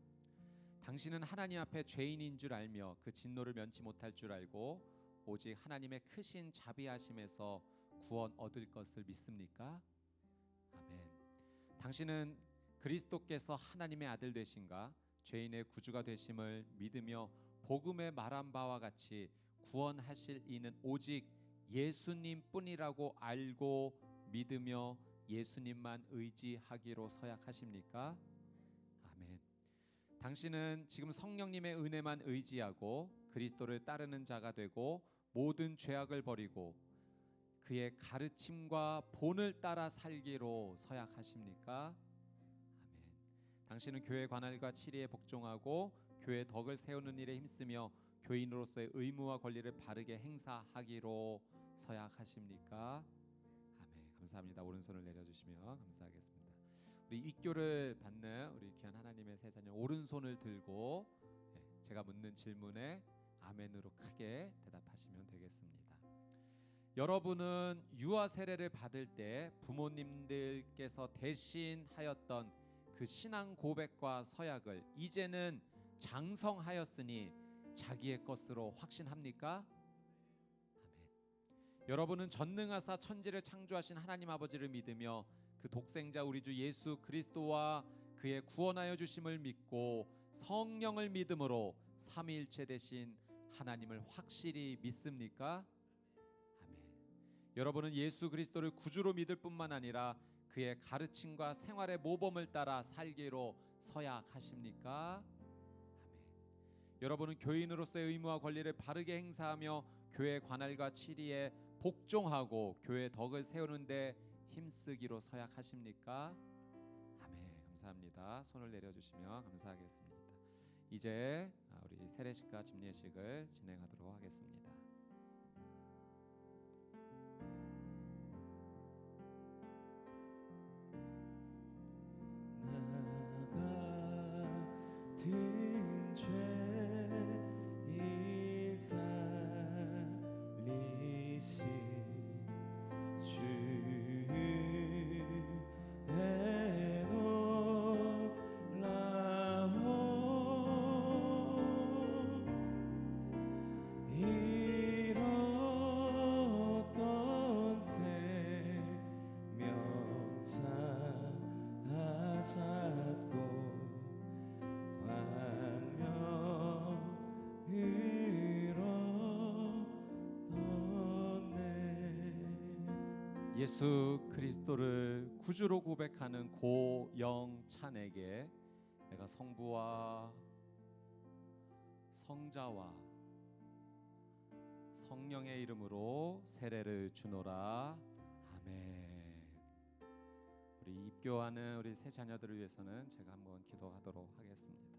당신은 하나님 앞에 죄인인 줄 알며 그 진노를 면치 못할 줄 알고 오직 하나님의 크신 자비하심에서 구원 얻을 것을 믿습니까? 아멘. 당신은 그리스도께서 하나님의 아들 되신가 죄인의 구주가 되심을 믿으며 복음의 말한 바와 같이 구원하실 이는 오직 예수님뿐이라고 알고 믿으며 예수님만 의지하기로 서약하십니까? 아멘. 당신은 지금 성령님의 은혜만 의지하고 그리스도를 따르는 자가 되고 모든 죄악을 버리고 그의 가르침과 본을 따라 살기로 서약하십니까? 아멘. 당신은 교회 관할과 치리에 복종하고 교회 덕을 세우는 일에 힘쓰며 교인으로서의 의무와 권리를 바르게 행사하기로 서약하십니까? 아멘. 감사합니다. 오른손을 내려주시면 감사하겠습니다. 우리 입교를 받는 우리 귀한 하나님의 새 자녀 오른손을 들고 제가 묻는 질문에 아멘으로 크게 대답하시면 되겠습니다. 여러분은 유아 세례를 받을 때 부모님들께서 대신하였던 그 신앙 고백과 서약을 이제는 장성하였으니 자기의 것으로 확신합니까? 아멘. 여러분은 전능하사 천지를 창조하신 하나님 아버지를 믿으며 그 독생자 우리 주 예수 그리스도와 그의 구원하여 주심을 믿고 성령을 믿음으로 삼위일체 되신 하나님을 확실히 믿습니까? 아멘. 여러분은 예수 그리스도를 구주로 믿을 뿐만 아니라 그의 가르침과 생활의 모범을 따라 살기로 서약하십니까? 여러분은 교인으로서의 의무와 권리를 바르게 행사하며 교회 관할과 치리에 복종하고 교회 덕을 세우는 데 힘쓰기로 서약하십니까? 아멘. 감사합니다. 손을 내려주시면 감사하겠습니다. 이제 우리 세례식과 집례식을 진행하도록 하겠습니다. 하셨고 예수 그리스도를 구주로 고백하는 고영찬에게 내가 성부와 성자와 성령의 이름으로 세례를 주노라. 아멘. 우리 입교하는 우리 새 자녀들을 위해서는 제가 한번 기도하도록 하겠습니다.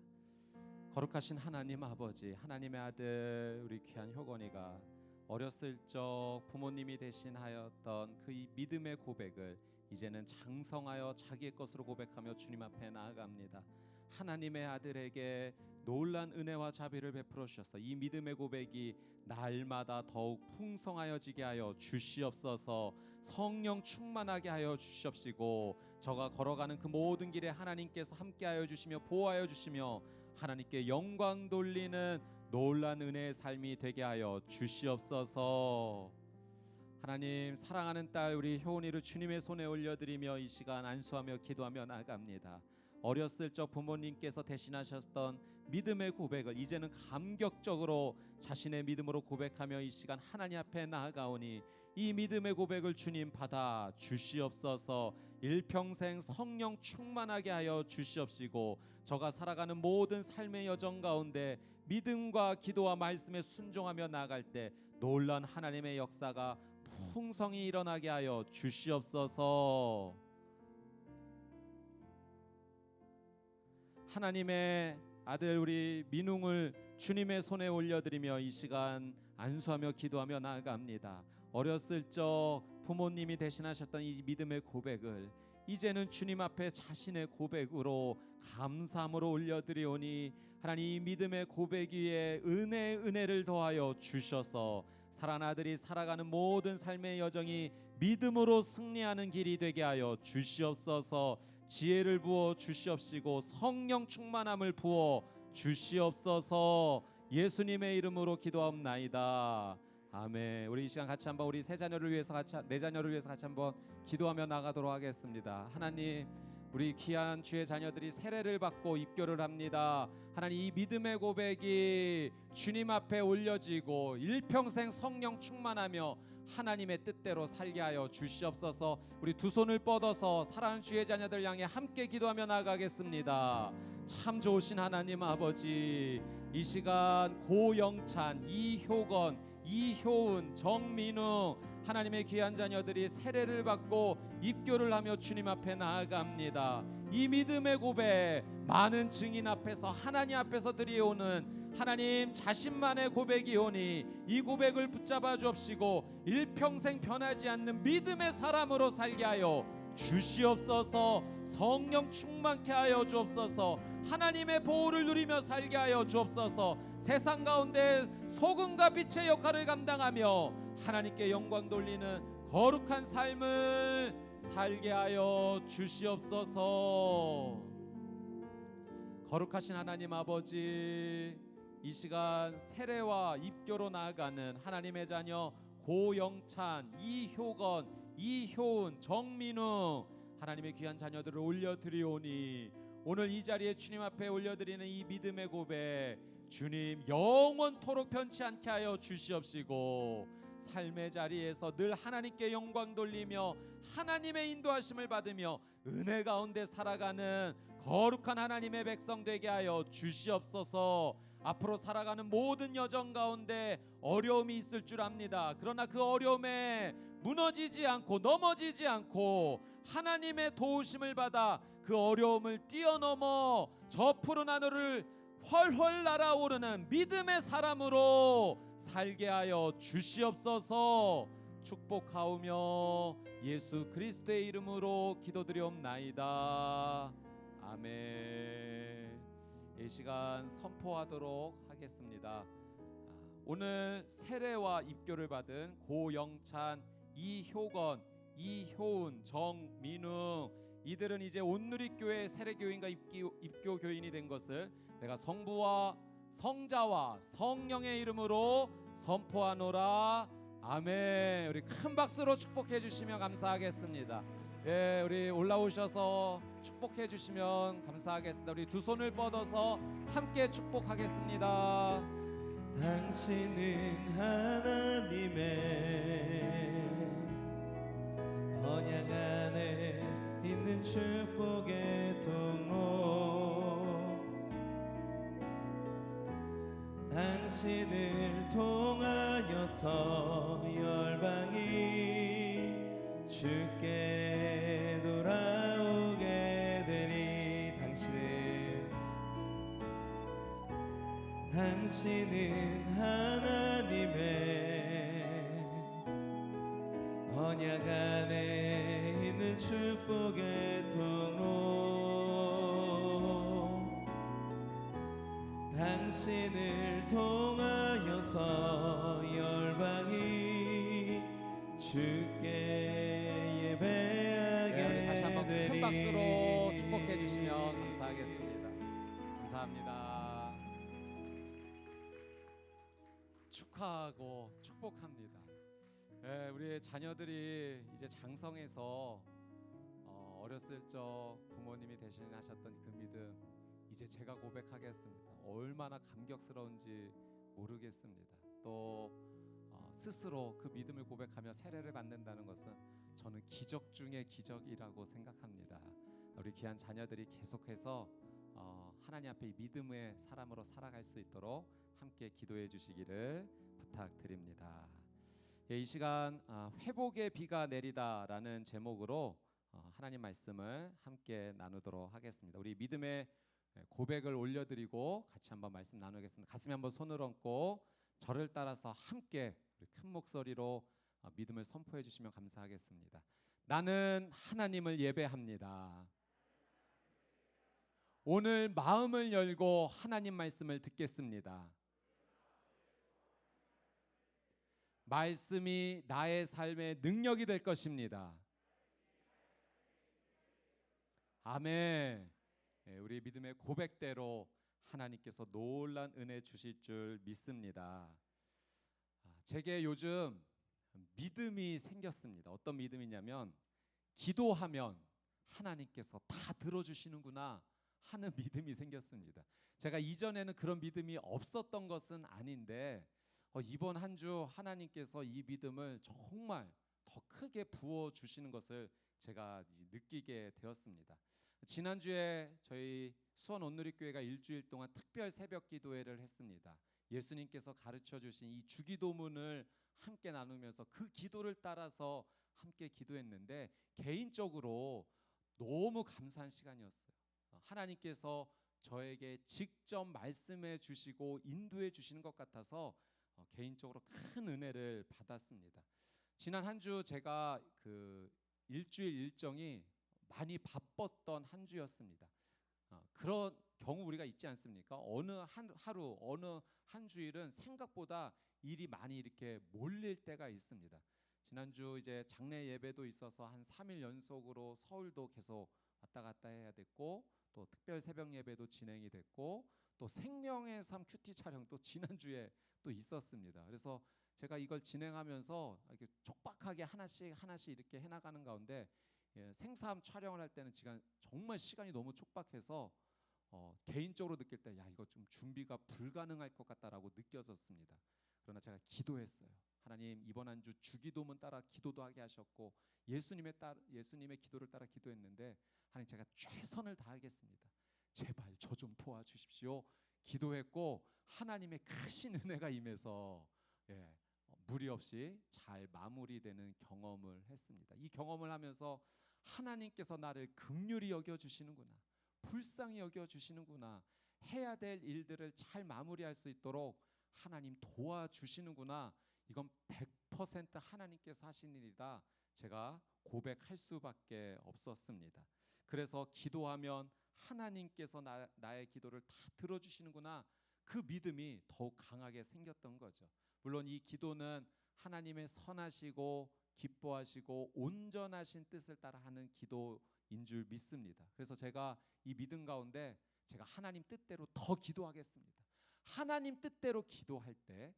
거룩하신 하나님 아버지, 하나님의 아들 우리 귀한 효건이가 어렸을 적 부모님이 대신하였던 그 믿음의 고백을 이제는 장성하여 자기의 것으로 고백하며 주님 앞에 나아갑니다. 하나님의 아들에게 놀란 은혜와 자비를 베풀어 주셔서 이 믿음의 고백이 날마다 더욱 풍성하여지게 하여 주시옵소서. 성령 충만하게 하여 주시옵시고 저가 걸어가는 그 모든 길에 하나님께서 함께하여 주시며 보호하여 주시며 하나님께 영광 돌리는 놀란 은혜의 삶이 되게 하여 주시옵소서. 하나님, 사랑하는 딸 우리 효은이를 주님의 손에 올려드리며 이 시간 안수하며 기도하며 나아갑니다. 어렸을 적 부모님께서 대신하셨던 믿음의 고백을 이제는 감격적으로 자신의 믿음으로 고백하며 이 시간 하나님 앞에 나아가오니 이 믿음의 고백을 주님 받아 주시옵소서. 일평생 성령 충만하게 하여 주시옵시고 저가 살아가는 모든 삶의 여정 가운데 믿음과 기도와 말씀에 순종하며 나아갈 때 놀란 하나님의 역사가 풍성히 일어나게 하여 주시옵소서. 하나님의 아들 우리 민웅을 주님의 손에 올려드리며 이 시간 안수하며 기도하며 나아갑니다. 어렸을 적 부모님이 대신하셨던 이 믿음의 고백을 이제는 주님 앞에 자신의 고백으로 감사함으로 올려드리오니 하나님 이 믿음의 고백 위에 은혜를 더하여 주셔서 사랑하는 아들이 살아가는 모든 삶의 여정이 믿음으로 승리하는 길이 되게 하여 주시옵소서. 지혜를 부어 주시옵시고 성령 충만함을 부어 주시옵소서. 예수님의 이름으로 기도하옵나이다. 아멘. 우리 이 시간 같이 한번 우리 세 자녀를 위해서 내 자녀를 위해서 같이 한번 기도하며 나가도록 하겠습니다. 하나님, 우리 귀한 주의 자녀들이 세례를 받고 입교를 합니다. 하나님, 이 믿음의 고백이 주님 앞에 올려지고 일평생 성령 충만하며 하나님의 뜻대로 살게 하여 주시옵소서. 우리 두 손을 뻗어서 사랑하는 주의 자녀들 향해 함께 기도하며 나가겠습니다. 참 좋으신 하나님 아버지, 이 시간 고영찬, 이효건, 이효은, 정민우 하나님의 귀한 자녀들이 세례를 받고 입교를 하며 주님 앞에 나아갑니다. 이 믿음의 고백 많은 증인 앞에서 하나님 앞에서 드리오는 하나님 자신만의 고백이오니 이 고백을 붙잡아 주옵시고 일평생 변하지 않는 믿음의 사람으로 살게 하여 주시옵소서. 성령 충만케 하여 주옵소서. 하나님의 보호를 누리며 살게 하여 주옵소서. 세상 가운데 소금과 빛의 역할을 감당하며 하나님께 영광 돌리는 거룩한 삶을 살게 하여 주시옵소서. 거룩하신 하나님 아버지, 이 시간 세례와 입교로 나아가는 하나님의 자녀 고영찬, 이효건, 이효은, 정민우 하나님의 귀한 자녀들을 올려드리오니 오늘 이 자리에 주님 앞에 올려드리는 이 믿음의 고백 주님 영원토록 변치 않게 하여 주시옵시고 삶의 자리에서 늘 하나님께 영광 돌리며 하나님의 인도하심을 받으며 은혜 가운데 살아가는 거룩한 하나님의 백성 되게 하여 주시옵소서. 앞으로 살아가는 모든 여정 가운데 어려움이 있을 줄 압니다. 그러나 그 어려움에 무너지지 않고 넘어지지 않고 하나님의 도우심을 받아 그 어려움을 뛰어넘어 저 푸른 하늘을 훨훨 날아오르는 믿음의 사람으로 살게 하여 주시옵소서. 축복하오며 예수 그리스도의 이름으로 기도드리옵나이다. 아멘. 이 시간 선포하도록 하겠습니다. 오늘 세례와 입교를 받은 고영찬, 이효건, 이효은, 정민우 이들은 이제 온누리교회 세례교인과 입교 교인이 된 것을 내가 성부와 성자와 성령의 이름으로 선포하노라. 아멘. 우리 큰 박수로 축복해 주시면 감사하겠습니다. 예, 우리 올라오셔서 축복해 주시면 감사하겠습니다. 우리 두 손을 뻗어서 함께 축복하겠습니다. 당신은 하나님의 언약 안에 있는 축복의 통로 당신을 통하여서 열방이 주께 돌아오게 되리. 당신은 하나님의 언약 안에 있는 축복의 통로 당신을 통하여서 열방이 주께 예배하게 우리 다시 한번 큰 되리. 박수로 축복해 주시면 감사하겠습니다. 감사합니다. 축하하고 축복합니다. 예, 우리 자녀들이 이제 장성해서 어렸을 적 부모님이 대신하셨던 그 믿음 이제 제가 고백하겠습니다. 얼마나 감격스러운지 모르겠습니다. 또 스스로 그 믿음을 고백하며 세례를 받는다는 것은 저는 기적 중의 기적이라고 생각합니다. 우리 귀한 자녀들이 계속해서 하나님 앞에 이 믿음의 사람으로 살아갈 수 있도록 함께 기도해 주시기를 부탁드립니다. 예, 이 시간 회복의 비가 내리다라는 제목으로 하나님 말씀을 함께 나누도록 하겠습니다. 우리 믿음의 고백을 올려드리고 같이 한번 말씀 나누겠습니다. 가슴에 한번 손을 얹고 저를 따라서 함께 우리 큰 목소리로 믿음을 선포해 주시면 감사하겠습니다. 나는 하나님을 예배합니다. 오늘 마음을 열고 하나님 말씀을 듣겠습니다. 말씀이 나의 삶의 능력이 될 것입니다. 아멘. 우리 믿음의 고백대로 하나님께서 놀란 은혜 주실 줄 믿습니다. 제게 요즘 믿음이 생겼습니다. 어떤 믿음이냐면 기도하면 하나님께서 다 들어주시는구나 하는 믿음이 생겼습니다. 제가 이전에는 그런 믿음이 없었던 것은 아닌데 이번 한 주 하나님께서 이 믿음을 정말 더 크게 부어주시는 것을 제가 느끼게 되었습니다. 지난주에 저희 수원 온누리교회가 일주일 동안 특별 새벽 기도회를 했습니다. 예수님께서 가르쳐 주신 이 주기도문을 함께 나누면서 그 기도를 따라서 함께 기도했는데 개인적으로 너무 감사한 시간이었어요. 하나님께서 저에게 직접 말씀해 주시고 인도해 주시는 것 같아서 개인적으로 큰 은혜를 받았습니다. 지난 한 주 제가 그 일주일 일정이 많이 바빴던 한 주였습니다. 그런 경우 우리가 있지 않습니까? 어느 하루 어느 한 주일은 생각보다 일이 많이 이렇게 몰릴 때가 있습니다. 지난주 이제 장례 예배도 있어서 한 3일 연속으로 서울도 계속 왔다 갔다 해야 됐고 또 특별 새벽 예배도 진행이 됐고 또 생명의 삶 큐티 촬영도 지난주에 또 있었습니다. 그래서 제가 이걸 진행하면서 이렇게 촉박하게 하나씩 이렇게 해나가는 가운데 생사함 촬영을 할 때는 정말 시간이 너무 촉박해서 개인적으로 느낄 때 야 이거 좀 준비가 불가능할 것 같다라고 느껴졌습니다. 그러나 제가 기도했어요. 하나님 이번 한 주 주기도문 따라 기도도 하게 하셨고 예수님의 기도를 따라 기도했는데 하나님 제가 최선을 다하겠습니다. 제발 저 좀 도와주십시오. 기도했고 하나님의 크신 은혜가 임해서 무리 없이 잘 마무리되는 경험을 했습니다. 이 경험을 하면서 하나님께서 나를 긍휼히 여겨주시는구나, 불쌍히 여겨주시는구나, 해야 될 일들을 잘 마무리할 수 있도록 하나님 도와주시는구나, 이건 100% 하나님께서 하신 일이다 제가 고백할 수밖에 없었습니다. 그래서 기도하면 하나님께서 나의 기도를 다 들어주시는구나, 그 믿음이 더욱 강하게 생겼던 거죠. 물론 이 기도는 하나님의 선하시고 기뻐하시고 온전하신 뜻을 따라 하는 기도인 줄 믿습니다. 그래서 제가 이 믿음 가운데 제가 하나님 뜻대로 더 기도하겠습니다. 하나님 뜻대로 기도할 때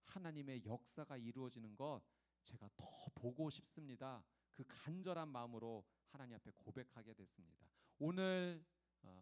하나님의 역사가 이루어지는 것 제가 더 보고 싶습니다. 그 간절한 마음으로 하나님 앞에 고백하게 됐습니다. 오늘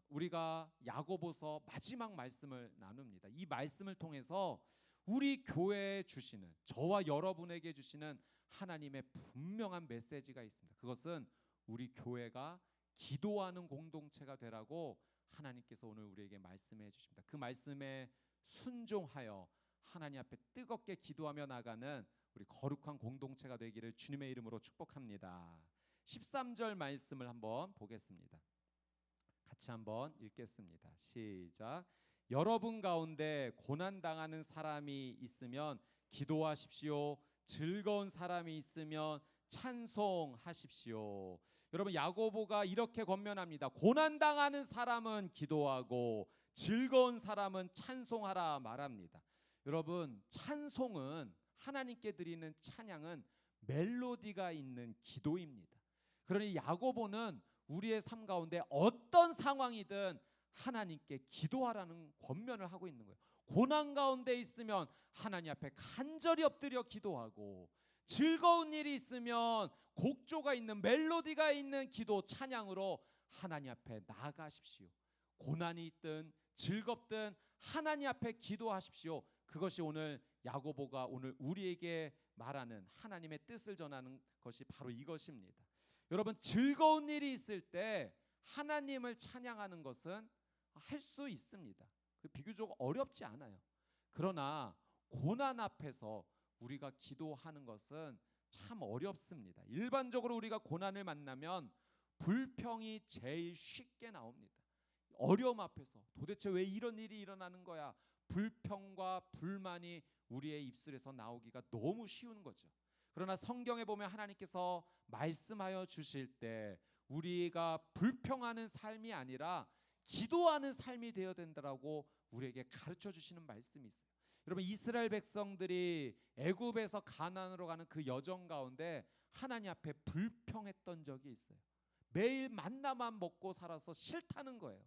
우리가 야고보서 마지막 말씀을 나눕니다. 이 말씀을 통해서 우리 교회에 주시는, 저와 여러분에게 주시는 하나님의 분명한 메시지가 있습니다. 그것은 우리 교회가 기도하는 공동체가 되라고 하나님께서 오늘 우리에게 말씀해 주십니다. 그 말씀에 순종하여 하나님 앞에 뜨겁게 기도하며 나가는 우리 거룩한 공동체가 되기를 주님의 이름으로 축복합니다. 13절 말씀을 한번 보겠습니다. 같이 한번 읽겠습니다. 시작. 여러분 가운데 고난당하는 사람이 있으면 기도하십시오. 즐거운 사람이 있으면 찬송하십시오. 여러분, 야고보가 이렇게 권면합니다. 고난당하는 사람은 기도하고 즐거운 사람은 찬송하라 말합니다. 여러분, 찬송은, 하나님께 드리는 찬양은 멜로디가 있는 기도입니다. 그러니 야고보는 우리의 삶 가운데 어떤 상황이든 하나님께 기도하라는 권면을 하고 있는 거예요. 고난 가운데 있으면 하나님 앞에 간절히 엎드려 기도하고, 즐거운 일이 있으면 곡조가 있는, 멜로디가 있는 기도, 찬양으로 하나님 앞에 나아가십시오. 고난이 있든 즐겁든 하나님 앞에 기도하십시오. 그것이 오늘 야고보가 오늘 우리에게 말하는 하나님의 뜻을 전하는 것이 바로 이것입니다. 여러분, 즐거운 일이 있을 때 하나님을 찬양하는 것은 할 수 있습니다. 비교적 어렵지 않아요. 그러나 고난 앞에서 우리가 기도하는 것은 참 어렵습니다. 일반적으로 우리가 고난을 만나면 불평이 제일 쉽게 나옵니다. 어려움 앞에서 도대체 왜 이런 일이 일어나는 거야? 불평과 불만이 우리의 입술에서 나오기가 너무 쉬운 거죠. 그러나 성경에 보면 하나님께서 말씀하여 주실 때 우리가 불평하는 삶이 아니라 기도하는 삶이 되어야 된다라고 우리에게 가르쳐 주시는 말씀이 있어요. 여러분, 이스라엘 백성들이 애굽에서 가나안으로 가는 그 여정 가운데 하나님 앞에 불평했던 적이 있어요. 매일 만나만 먹고 살아서 싫다는 거예요.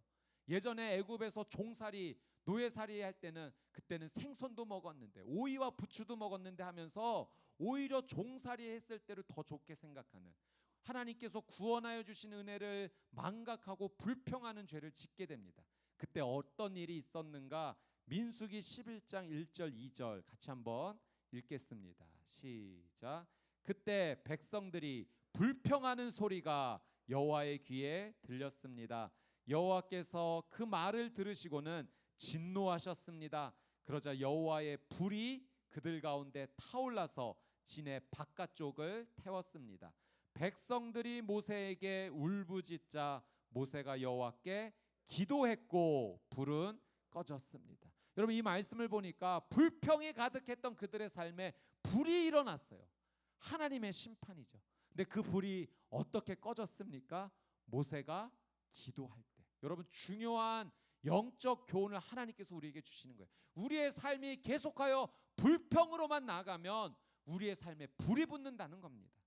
예전에 애굽에서 종살이, 노예살이 할 때는 그때는 생선도 먹었는데 오이와 부추도 먹었는데 하면서 오히려 종살이 했을 때를 더 좋게 생각하는, 하나님께서 구원하여 주신 은혜를 망각하고 불평하는 죄를 짓게 됩니다. 그때 어떤 일이 있었는가? 민수기 11장 1절 2절 같이 한번 읽겠습니다. 시작. 그때 백성들이 불평하는 소리가 여호와의 귀에 들렸습니다. 여호와께서 그 말을 들으시고는 진노하셨습니다. 그러자 여호와의 불이 그들 가운데 타올라서 진의 바깥쪽을 태웠습니다. 백성들이 모세에게 울부짖자 모세가 여호와께 기도했고 불은 꺼졌습니다. 여러분, 이 말씀을 보니까 불평이 가득했던 그들의 삶에 불이 일어났어요. 하나님의 심판이죠. 근데 그 불이 어떻게 꺼졌습니까? 모세가 기도할 때. 여러분, 중요한 영적 교훈을 하나님께서 우리에게 주시는 거예요. 우리의 삶이 계속하여 불평으로만 나가면 우리의 삶에 불이 붙는다는 겁니다.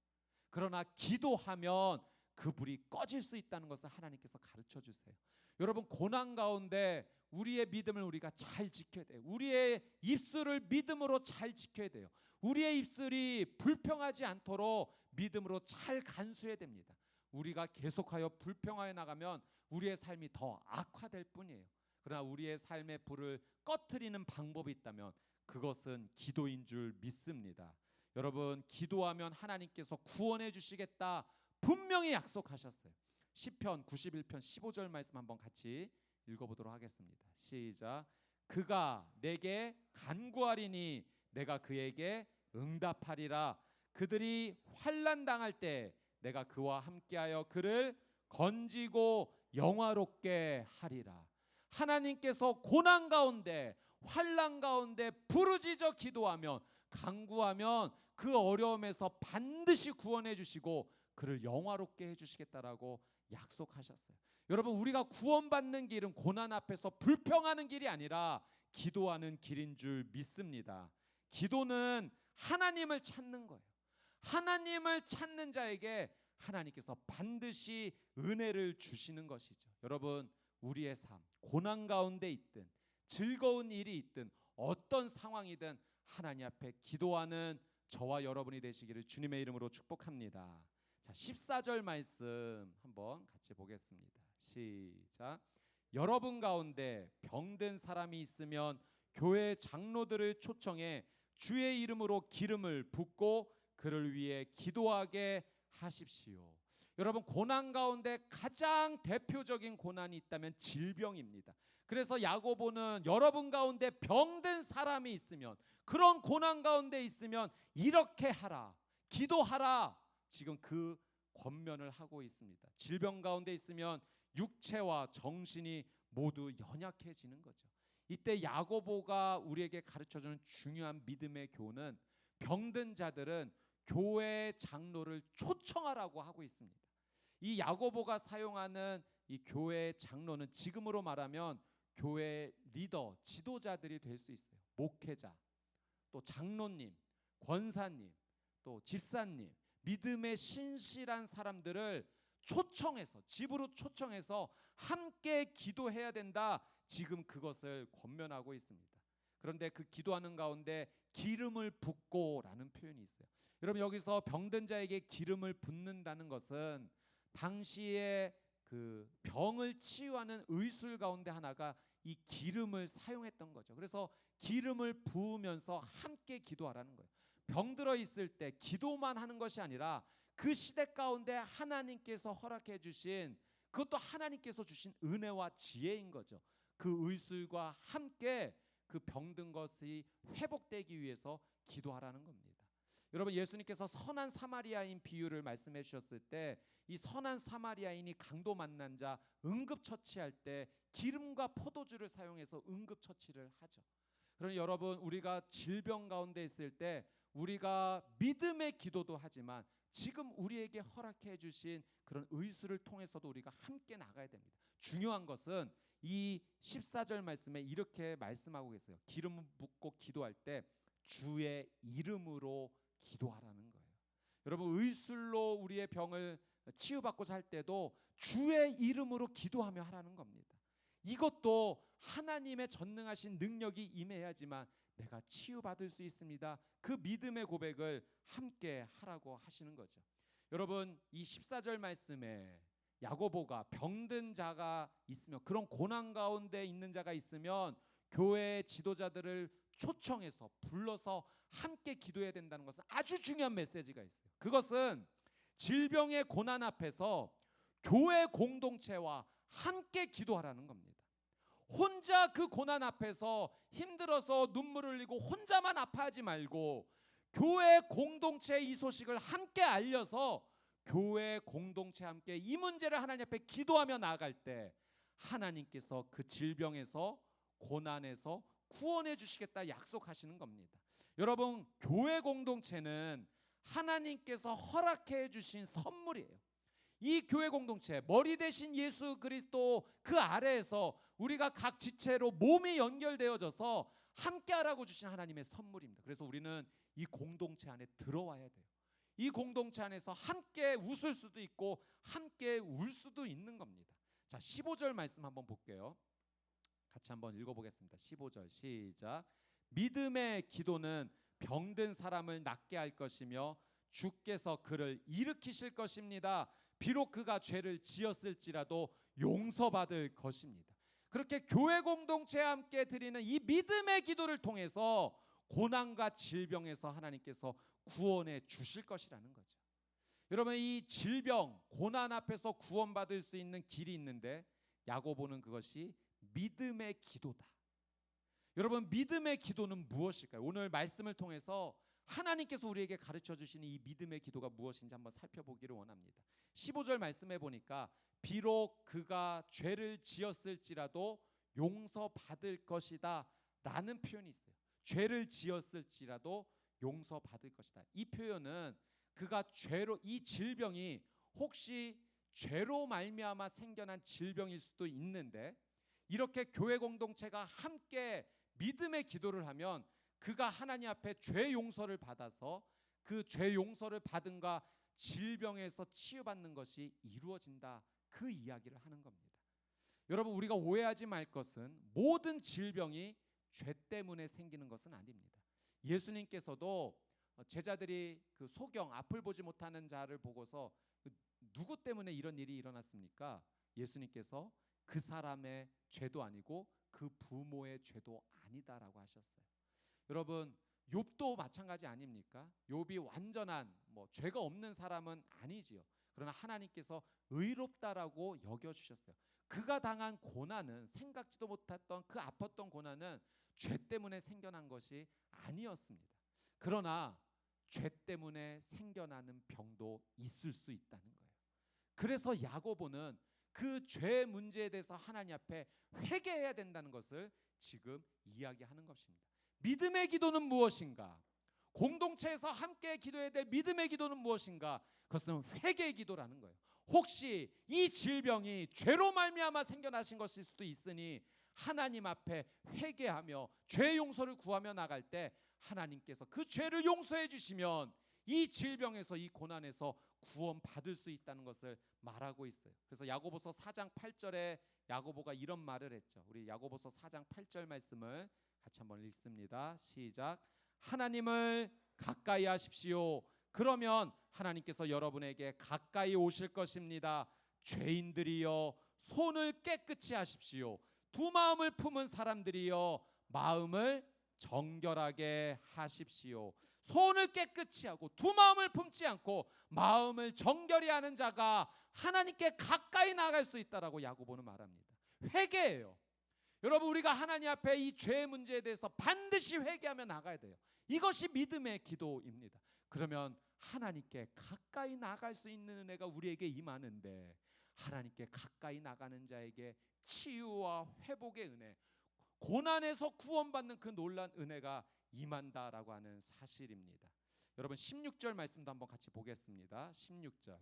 그러나 기도하면 그 불이 꺼질 수 있다는 것을 하나님께서 가르쳐 주세요. 여러분, 고난 가운데 우리의 믿음을 우리가 잘 지켜야 돼요. 우리의 입술을 믿음으로 잘 지켜야 돼요. 우리의 입술이 불평하지 않도록 믿음으로 잘 간수해야 됩니다. 우리가 계속하여 불평하여 나가면 우리의 삶이 더 악화될 뿐이에요. 그러나 우리의 삶의 불을 꺼트리는 방법이 있다면 그것은 기도인 줄 믿습니다. 여러분, 기도하면 하나님께서 구원해 주시겠다 분명히 약속하셨어요. 시편 91편 15절 말씀 한번 같이 읽어보도록 하겠습니다. 시작. 그가 내게 간구하리니 내가 그에게 응답하리라. 그들이 환난 당할 때 내가 그와 함께하여 그를 건지고 영화롭게 하리라. 하나님께서 고난 가운데, 환난 가운데 부르짖어 기도하면, 간구하면 그 어려움에서 반드시 구원해 주시고 그를 영화롭게 해 주시겠다라고 약속하셨어요. 여러분, 우리가 구원받는 길은 고난 앞에서 불평하는 길이 아니라 기도하는 길인 줄 믿습니다. 기도는 하나님을 찾는 거예요. 하나님을 찾는 자에게 하나님께서 반드시 은혜를 주시는 것이죠. 여러분, 우리의 삶, 고난 가운데 있든 즐거운 일이 있든 어떤 상황이든 하나님 앞에 기도하는 저와 여러분이 되시기를 주님의 이름으로 축복합니다. 자, 14절 말씀 한번 같이 보겠습니다. 시작. 여러분 가운데 병든 사람이 있으면 교회 장로들을 초청해 주의 이름으로 기름을 붓고 그를 위해 기도하게 하십시오. 여러분, 고난 가운데 가장 대표적인 고난이 있다면 질병입니다. 그래서 야고보는 여러분 가운데 병든 사람이 있으면, 그런 고난 가운데 있으면 이렇게 하라, 기도하라, 지금 그 권면을 하고 있습니다. 질병 가운데 있으면 육체와 정신이 모두 연약해지는 거죠. 이때 야고보가 우리에게 가르쳐주는 중요한 믿음의 교훈은, 병든 자들은 교회 장로를 초청하라고 하고 있습니다. 이 야고보가 사용하는 이 교회 장로는 지금으로 말하면 교회 리더, 지도자들이 될 수 있어요. 목회자, 또 장로님, 권사님, 또 집사님, 믿음의 신실한 사람들을 초청해서, 집으로 초청해서 함께 기도해야 된다, 지금 그것을 권면하고 있습니다. 그런데 그 기도하는 가운데 기름을 붓고라는 표현이 있어요. 여러분, 여기서 병든 자에게 기름을 붓는다는 것은 당시에 그 병을 치유하는 의술 가운데 하나가 이 기름을 사용했던 거죠. 그래서 기름을 부으면서 함께 기도하라는 거예요. 병들어 있을 때 기도만 하는 것이 아니라 그 시대 가운데 하나님께서 허락해 주신, 그것도 하나님께서 주신 은혜와 지혜인 거죠. 그 의술과 함께 그 병든 것이 회복되기 위해서 기도하라는 겁니다. 여러분, 예수님께서 선한 사마리아인 비유를 말씀해 주셨을 때, 이 선한 사마리아인이 강도 만난 자 응급처치할 때 기름과 포도주를 사용해서 응급처치를 하죠. 그러니 여러분, 우리가 질병 가운데 있을 때 우리가 믿음의 기도도 하지만 지금 우리에게 허락해 주신 그런 의술을 통해서도 우리가 함께 나가야 됩니다. 중요한 것은 이 14절 말씀에 이렇게 말씀하고 계세요. 기름 붓고 기도할 때 주의 이름으로 기도하라는 거예요. 여러분, 의술로 우리의 병을 치유받고자 할 때도 주의 이름으로 기도하며 하라는 겁니다. 이것도 하나님의 전능하신 능력이 임해야지만 내가 치유받을 수 있습니다. 그 믿음의 고백을 함께 하라고 하시는 거죠. 여러분, 이 14절 말씀에 야고보가 병든 자가 있으면, 그런 고난 가운데 있는 자가 있으면 교회 지도자들을 초청해서 불러서 함께 기도해야 된다는 것은 아주 중요한 메시지가 있어요. 그것은 질병의 고난 앞에서 교회 공동체와 함께 기도하라는 겁니다. 혼자 그 고난 앞에서 힘들어서 눈물 흘리고 혼자만 아파하지 말고 교회 공동체의 이 소식을 함께 알려서 교회 공동체 함께 이 문제를 하나님 앞에 기도하며 나아갈 때 하나님께서 그 질병에서, 고난에서 구원해 주시겠다 약속하시는 겁니다. 여러분, 교회 공동체는 하나님께서 허락해 주신 선물이에요. 이 교회 공동체, 머리 대신 예수 그리스도 그 아래에서 우리가 각 지체로 몸이 연결되어져서 함께하라고 주신 하나님의 선물입니다. 그래서 우리는 이 공동체 안에 들어와야 돼요. 이 공동체 안에서 함께 웃을 수도 있고 함께 울 수도 있는 겁니다. 자, 15절 말씀 한번 볼게요. 같이 한번 읽어보겠습니다. 15절 시작. 믿음의 기도는 병든 사람을 낫게 할 것이며 주께서 그를 일으키실 것입니다. 비록 그가 죄를 지었을지라도 용서받을 것입니다. 그렇게 교회 공동체와 함께 드리는 이 믿음의 기도를 통해서 고난과 질병에서 하나님께서 구원해 주실 것이라는 거죠. 여러분, 이 질병, 고난 앞에서 구원받을 수 있는 길이 있는데 야고보는 그것이 믿음의 기도다. 여러분, 믿음의 기도는 무엇일까요? 오늘 말씀을 통해서 하나님께서 우리에게 가르쳐 주시는 이 믿음의 기도가 무엇인지 한번 살펴보기를 원합니다. 15절 말씀해 보니까 비록 그가 죄를 지었을지라도 용서받을 것이다 라는 표현이 있어요. 죄를 지었을지라도 용서받을 것이다. 이 표현은 그가 죄로, 이 질병이 혹시 죄로 말미암아 생겨난 질병일 수도 있는데 이렇게 교회 공동체가 함께 믿음의 기도를 하면 그가 하나님 앞에 죄 용서를 받아서 그 죄 용서를 받은가 질병에서 치유받는 것이 이루어진다, 그 이야기를 하는 겁니다. 여러분, 우리가 오해하지 말 것은 모든 질병이 죄 때문에 생기는 것은 아닙니다. 예수님께서도 제자들이 그 소경, 앞을 보지 못하는 자를 보고서 누구 때문에 이런 일이 일어났습니까? 예수님께서 그 사람의 죄도 아니고 그 부모의 죄도 아니다라고 하셨어요. 여러분, 욥도 마찬가지 아닙니까? 욥이 완전한 죄가 없는 사람은 아니지요. 그러나 하나님께서 의롭다라고 여겨주셨어요. 그가 당한 고난은, 생각지도 못했던 그 아팠던 고난은 죄 때문에 생겨난 것이 아니었습니다. 그러나 죄 때문에 생겨나는 병도 있을 수 있다는 거예요. 그래서 야고보는 그 죄 문제에 대해서 하나님 앞에 회개해야 된다는 것을 지금 이야기하는 것입니다. 믿음의 기도는 무엇인가? 공동체에서 함께 기도해야 될 믿음의 기도는 무엇인가? 그것은 회개의 기도라는 거예요. 혹시 이 질병이 죄로 말미암아 생겨나신 것일 수도 있으니 하나님 앞에 회개하며 죄 용서를 구하며 나갈 때 하나님께서 그 죄를 용서해 주시면 이 질병에서, 이 고난에서 구원받을 수 있다는 것을 말하고 있어요. 그래서 야고보서 4장 8절에 야고보가 이런 말을 했죠. 우리 야고보서 4장 8절 말씀을 같이 한번 읽습니다. 시작. 하나님을 가까이 하십시오. 그러면 하나님께서 여러분에게 가까이 오실 것입니다. 죄인들이여 손을 깨끗이 하십시오. 두 마음을 품은 사람들이여 마음을 정결하게 하십시오. 손을 깨끗이 하고 두 마음을 품지 않고 마음을 정결히 하는 자가 하나님께 가까이 나갈 수 있다라고 야고보는 말합니다. 회개예요. 여러분, 우리가 하나님 앞에 이 죄 문제에 대해서 반드시 회개하며 나가야 돼요. 이것이 믿음의 기도입니다. 그러면 하나님께 가까이 나갈 수 있는 은혜가 우리에게 임하는데, 하나님께 가까이 나가는 자에게 치유와 회복의 은혜, 고난에서 구원받는 그 놀란 은혜가 임한다라고 하는 사실입니다. 여러분 16절 말씀도 한번 같이 보겠습니다. 16절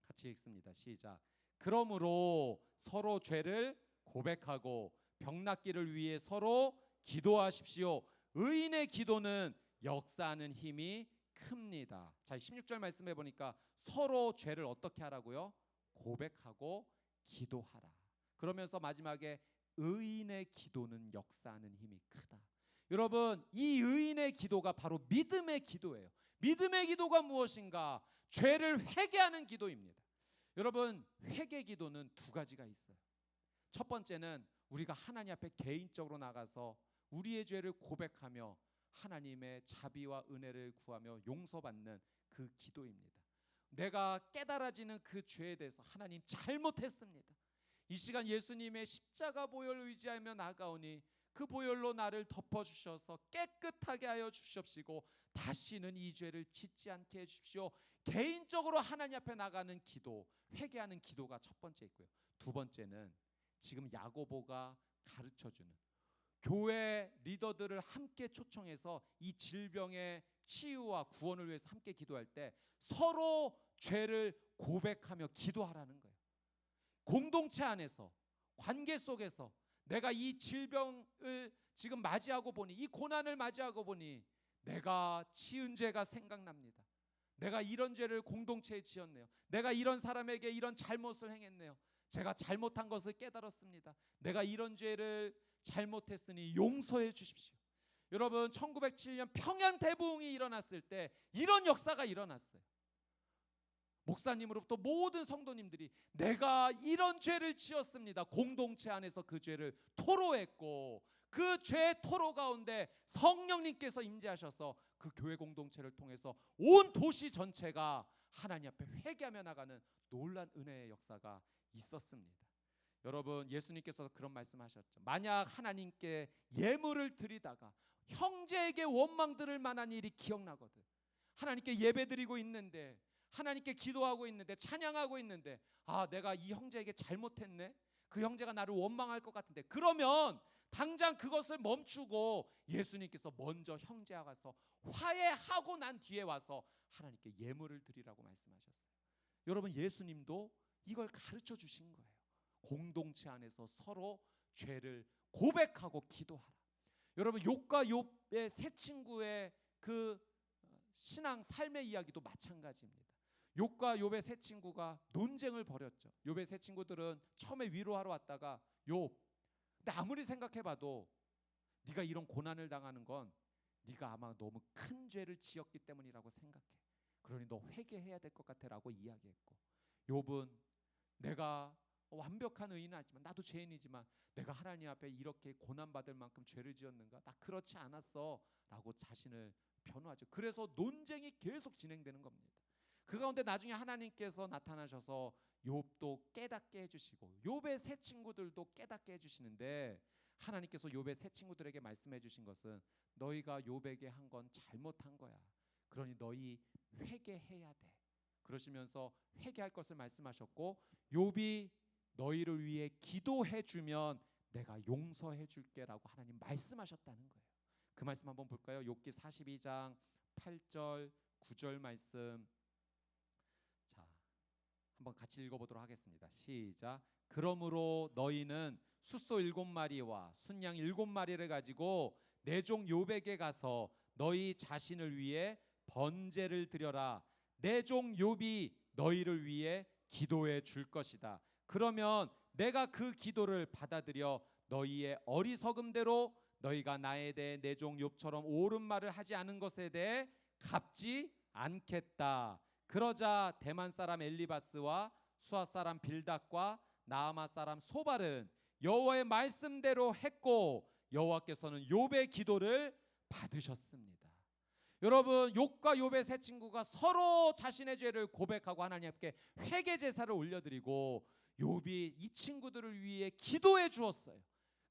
같이 읽습니다. 시작. 그러므로 서로 죄를 고백하고 병낫기를 위해 서로 기도하십시오. 의인의 기도는 역사하는 힘이 큽니다. 자, 16절 말씀해 보니까 서로 죄를 어떻게 하라고요? 고백하고 기도하라. 그러면서 마지막에 의인의 기도는 역사하는 힘이 크다. 여러분, 이 의인의 기도가 바로 믿음의 기도예요. 믿음의 기도가 무엇인가? 죄를 회개하는 기도입니다. 여러분, 회개 기도는 두 가지가 있어요. 첫 번째는 우리가 하나님 앞에 개인적으로 나가서 우리의 죄를 고백하며 하나님의 자비와 은혜를 구하며 용서받는 그 기도입니다. 내가 깨달아지는 그 죄에 대해서 하나님 잘못했습니다. 이 시간 예수님의 십자가 보혈을 의지하며 나가오니 그 보혈로 나를 덮어주셔서 깨끗하게 하여 주시옵시고 다시는 이 죄를 짓지 않게 해주십시오. 개인적으로 하나님 앞에 나가는 기도, 회개하는 기도가 첫 번째 있고요. 두 번째는 지금 야고보가 가르쳐주는 교회 리더들을 함께 초청해서 이 질병의 치유와 구원을 위해서 함께 기도할 때 서로 죄를 고백하며 기도하라는 거예요. 공동체 안에서, 관계 속에서 내가 이 질병을 지금 맞이하고 보니, 이 고난을 맞이하고 보니 내가 지은 죄가 생각납니다. 내가 이런 죄를 공동체에 지었네요. 내가 이런 사람에게 이런 잘못을 행했네요. 제가 잘못한 것을 깨달았습니다. 내가 이런 죄를 잘못했으니 용서해 주십시오. 여러분, 1907년 평양 대부흥이 일어났을 때 이런 역사가 일어났어요. 목사님으로부터 모든 성도님들이 내가 이런 죄를 지었습니다. 공동체 안에서 그 죄를 토로했고 그 죄 토로 가운데 성령님께서 임재하셔서 그 교회 공동체를 통해서 온 도시 전체가 하나님 앞에 회개하며 나가는 놀란 은혜의 역사가 있었습니다. 여러분, 예수님께서 그런 말씀하셨죠. 만약 하나님께 예물을 드리다가 형제에게 원망 들을 만한 일이 기억나거든. 하나님께 예배드리고 있는데, 하나님께 기도하고 있는데, 찬양하고 있는데, 아, 내가 이 형제에게 잘못했네. 그 형제가 나를 원망할 것 같은데, 그러면 당장 그것을 멈추고 예수님께서 먼저 형제와 가서 화해하고 난 뒤에 와서 하나님께 예물을 드리라고 말씀하셨어요. 여러분, 예수님도 이걸 가르쳐 주신 거예요. 공동체 안에서 서로 죄를 고백하고 기도하라. 여러분, 욥과 욥의 세 친구의 그 신앙 삶의 이야기도 마찬가지입니다. 욥과 욥의 세 친구가 논쟁을 벌였죠. 욥의 세 친구들은 처음에 위로하러 왔다가 욥, 근데 아무리 생각해봐도 네가 이런 고난을 당하는 건 네가 아마 너무 큰 죄를 지었기 때문이라고 생각해. 그러니 너 회개해야 될 것 같아라고 이야기했고, 욥은 내가 완벽한 의인은 아니지만 나도 죄인이지만 내가 하나님 앞에 이렇게 고난받을 만큼 죄를 지었는가? 나 그렇지 않았어 라고 자신을 변호하죠. 그래서 논쟁이 계속 진행되는 겁니다. 그 가운데 나중에 하나님께서 나타나셔서 욥도 깨닫게 해주시고 욥의 세 친구들도 깨닫게 해주시는데, 하나님께서 욥의 세 친구들에게 말씀해 주신 것은 너희가 욥에게 한 건 잘못한 거야. 그러니 너희 회개해야 돼. 그러시면서 회개할 것을 말씀하셨고, 욥이 너희를 위해 기도해 주면 내가 용서해 줄게라고 하나님 말씀하셨다는 거예요. 그 말씀 한번 볼까요? 욥기 42장 8절 9절 말씀. 자, 한번 같이 읽어보도록 하겠습니다. 시작. 그러므로 너희는 숫소 7마리와 순양 7마리를 가지고 내 종 욥에게 가서 너희 자신을 위해 번제를 드려라. 내 종 욥이 너희를 위해 기도해 줄 것이다. 그러면 내가 그 기도를 받아들여 너희의 어리석음대로 너희가 나에 대해 내 종 욥처럼 옳은 말을 하지 않은 것에 대해 갚지 않겠다. 그러자 대만 사람 엘리바스와 수아 사람 빌닷과 나아마 사람 소발은 여호와의 말씀대로 했고 여호와께서는 욥의 기도를 받으셨습니다. 여러분, 욥과 욥의 세 친구가 서로 자신의 죄를 고백하고 하나님께 회개 제사를 올려드리고 욥이 이 친구들을 위해 기도해 주었어요.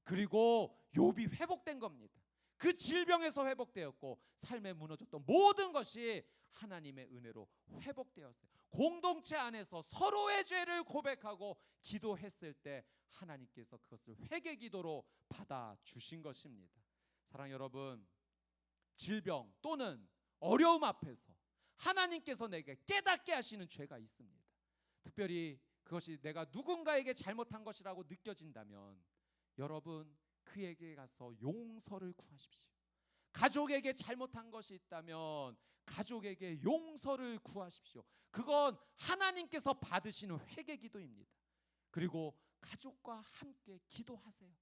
그리고 욥이 회복된 겁니다. 그 질병에서 회복되었고 삶에 무너졌던 모든 것이 하나님의 은혜로 회복되었어요. 공동체 안에서 서로의 죄를 고백하고 기도했을 때 하나님께서 그것을 회개 기도로 받아주신 것입니다. 사랑 여러분, 질병 또는 어려움 앞에서 하나님께서 내게 깨닫게 하시는 죄가 있습니다. 특별히 그것이 내가 누군가에게 잘못한 것이라고 느껴진다면 여러분, 그에게 가서 용서를 구하십시오. 가족에게 잘못한 것이 있다면 가족에게 용서를 구하십시오. 그건 하나님께서 받으시는 회개 기도입니다. 그리고 가족과 함께 기도하세요.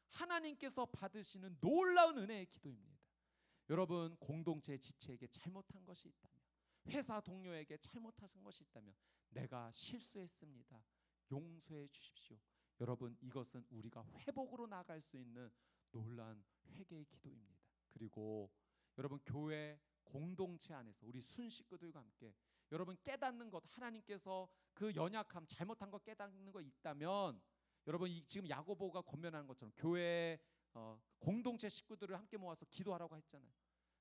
하나님께서 받으시는 놀라운 은혜의 기도입니다. 여러분, 공동체 지체에게 잘못한 것이 있다면, 회사 동료에게 잘못한 것이 있다면 내가 실수했습니다. 용서해 주십시오. 여러분, 이것은 우리가 회복으로 나아갈 수 있는 놀라운 회개의 기도입니다. 그리고 여러분, 교회 공동체 안에서 우리 순식구들과 함께 여러분 깨닫는 것, 하나님께서 그 연약함, 잘못한 것 깨닫는 것 있다면 여러분, 지금 야고보가 권면하는 것처럼 교회 공동체 식구들을 함께 모아서 기도하라고 했잖아요.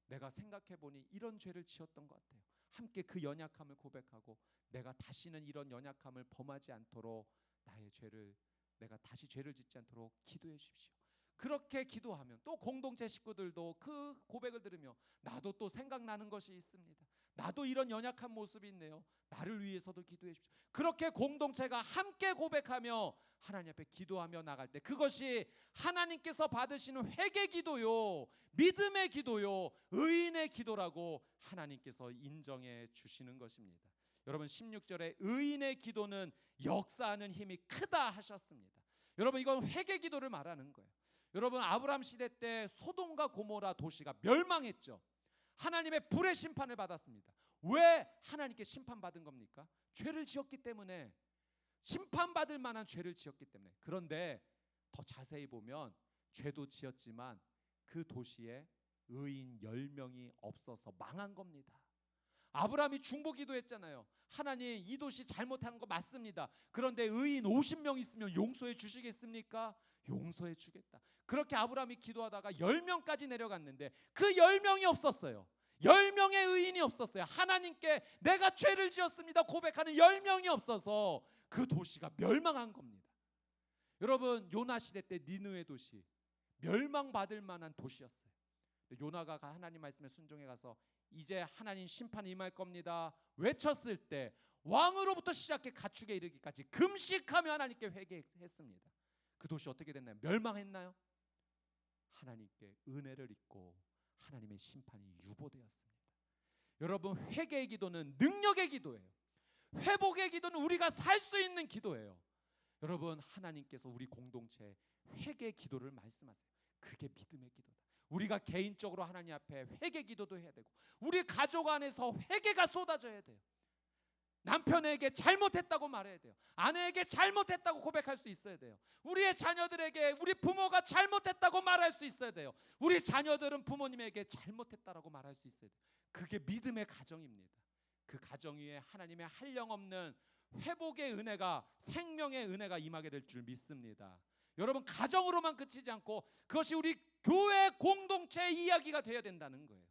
내가 생각해보니 이런 죄를 지었던 것 같아요. 함께 그 연약함을 고백하고 내가 다시는 이런 연약함을 범하지 않도록 나의 죄를, 내가 다시 죄를 짓지 않도록 기도해 주십시오. 그렇게 기도하면 또 공동체 식구들도 그 고백을 들으며 나도 또 생각나는 것이 있습니다. 나도 이런 연약한 모습이 있네요. 나를 위해서도 기도해 주십시오. 그렇게 공동체가 함께 고백하며 하나님 앞에 기도하며 나갈 때 그것이 하나님께서 받으시는 회개 기도요, 믿음의 기도요, 의인의 기도라고 하나님께서 인정해 주시는 것입니다. 여러분, 16절에 의인의 기도는 역사하는 힘이 크다 하셨습니다. 여러분, 이건 회개 기도를 말하는 거예요. 여러분, 아브라함 시대 때 소돔과 고모라 도시가 멸망했죠. 하나님의 불의 심판을 받았습니다. 왜 하나님께 심판받은 겁니까? 죄를 지었기 때문에, 심판받을 만한 죄를 지었기 때문에. 그런데 더 자세히 보면 죄도 지었지만 그 도시에 의인 10명이 없어서 망한 겁니다. 아브라함이 중보기도했잖아요. 하나님, 이 도시 잘못한 거 맞습니다. 그런데 의인 50명 있으면 용서해 주시겠습니까? 용서해 주겠다. 그렇게 아브라함이 기도하다가 10명까지 내려갔는데 그 10명이 없었어요. 10명의 의인이 없었어요. 하나님께 내가 죄를 지었습니다 고백하는 10명이 없어서 그 도시가 멸망한 겁니다. 여러분, 요나 시대 때 니느웨 도시 멸망받을 만한 도시였어요. 요나가 하나님 말씀에 순종해 가서 이제 하나님 심판이 임할 겁니다 외쳤을 때 왕으로부터 시작해 가축에 이르기까지 금식하며 하나님께 회개했습니다. 그 도시 어떻게 됐나요? 멸망했나요? 하나님께 은혜를 입고 하나님의 심판이 유보되었습니다. 여러분, 회개의 기도는 능력의 기도예요. 회복의 기도는 우리가 살 수 있는 기도예요. 여러분, 하나님께서 우리 공동체에 회개의 기도를 말씀하세요. 그게 믿음의 기도다. 우리가 개인적으로 하나님 앞에 회개 기도도 해야 되고 우리 가족 안에서 회개가 쏟아져야 돼요. 남편에게 잘못했다고 말해야 돼요. 아내에게 잘못했다고 고백할 수 있어야 돼요. 우리의 자녀들에게 우리 부모가 잘못했다고 말할 수 있어야 돼요. 우리 자녀들은 부모님에게 잘못했다라고 말할 수 있어야 돼요. 그게 믿음의 가정입니다. 그 가정 위에 하나님의 한량없는 회복의 은혜가, 생명의 은혜가 임하게 될 줄 믿습니다. 여러분, 가정으로만 그치지 않고 그것이 우리 교회 공동체의 이야기가 되어야 된다는 거예요.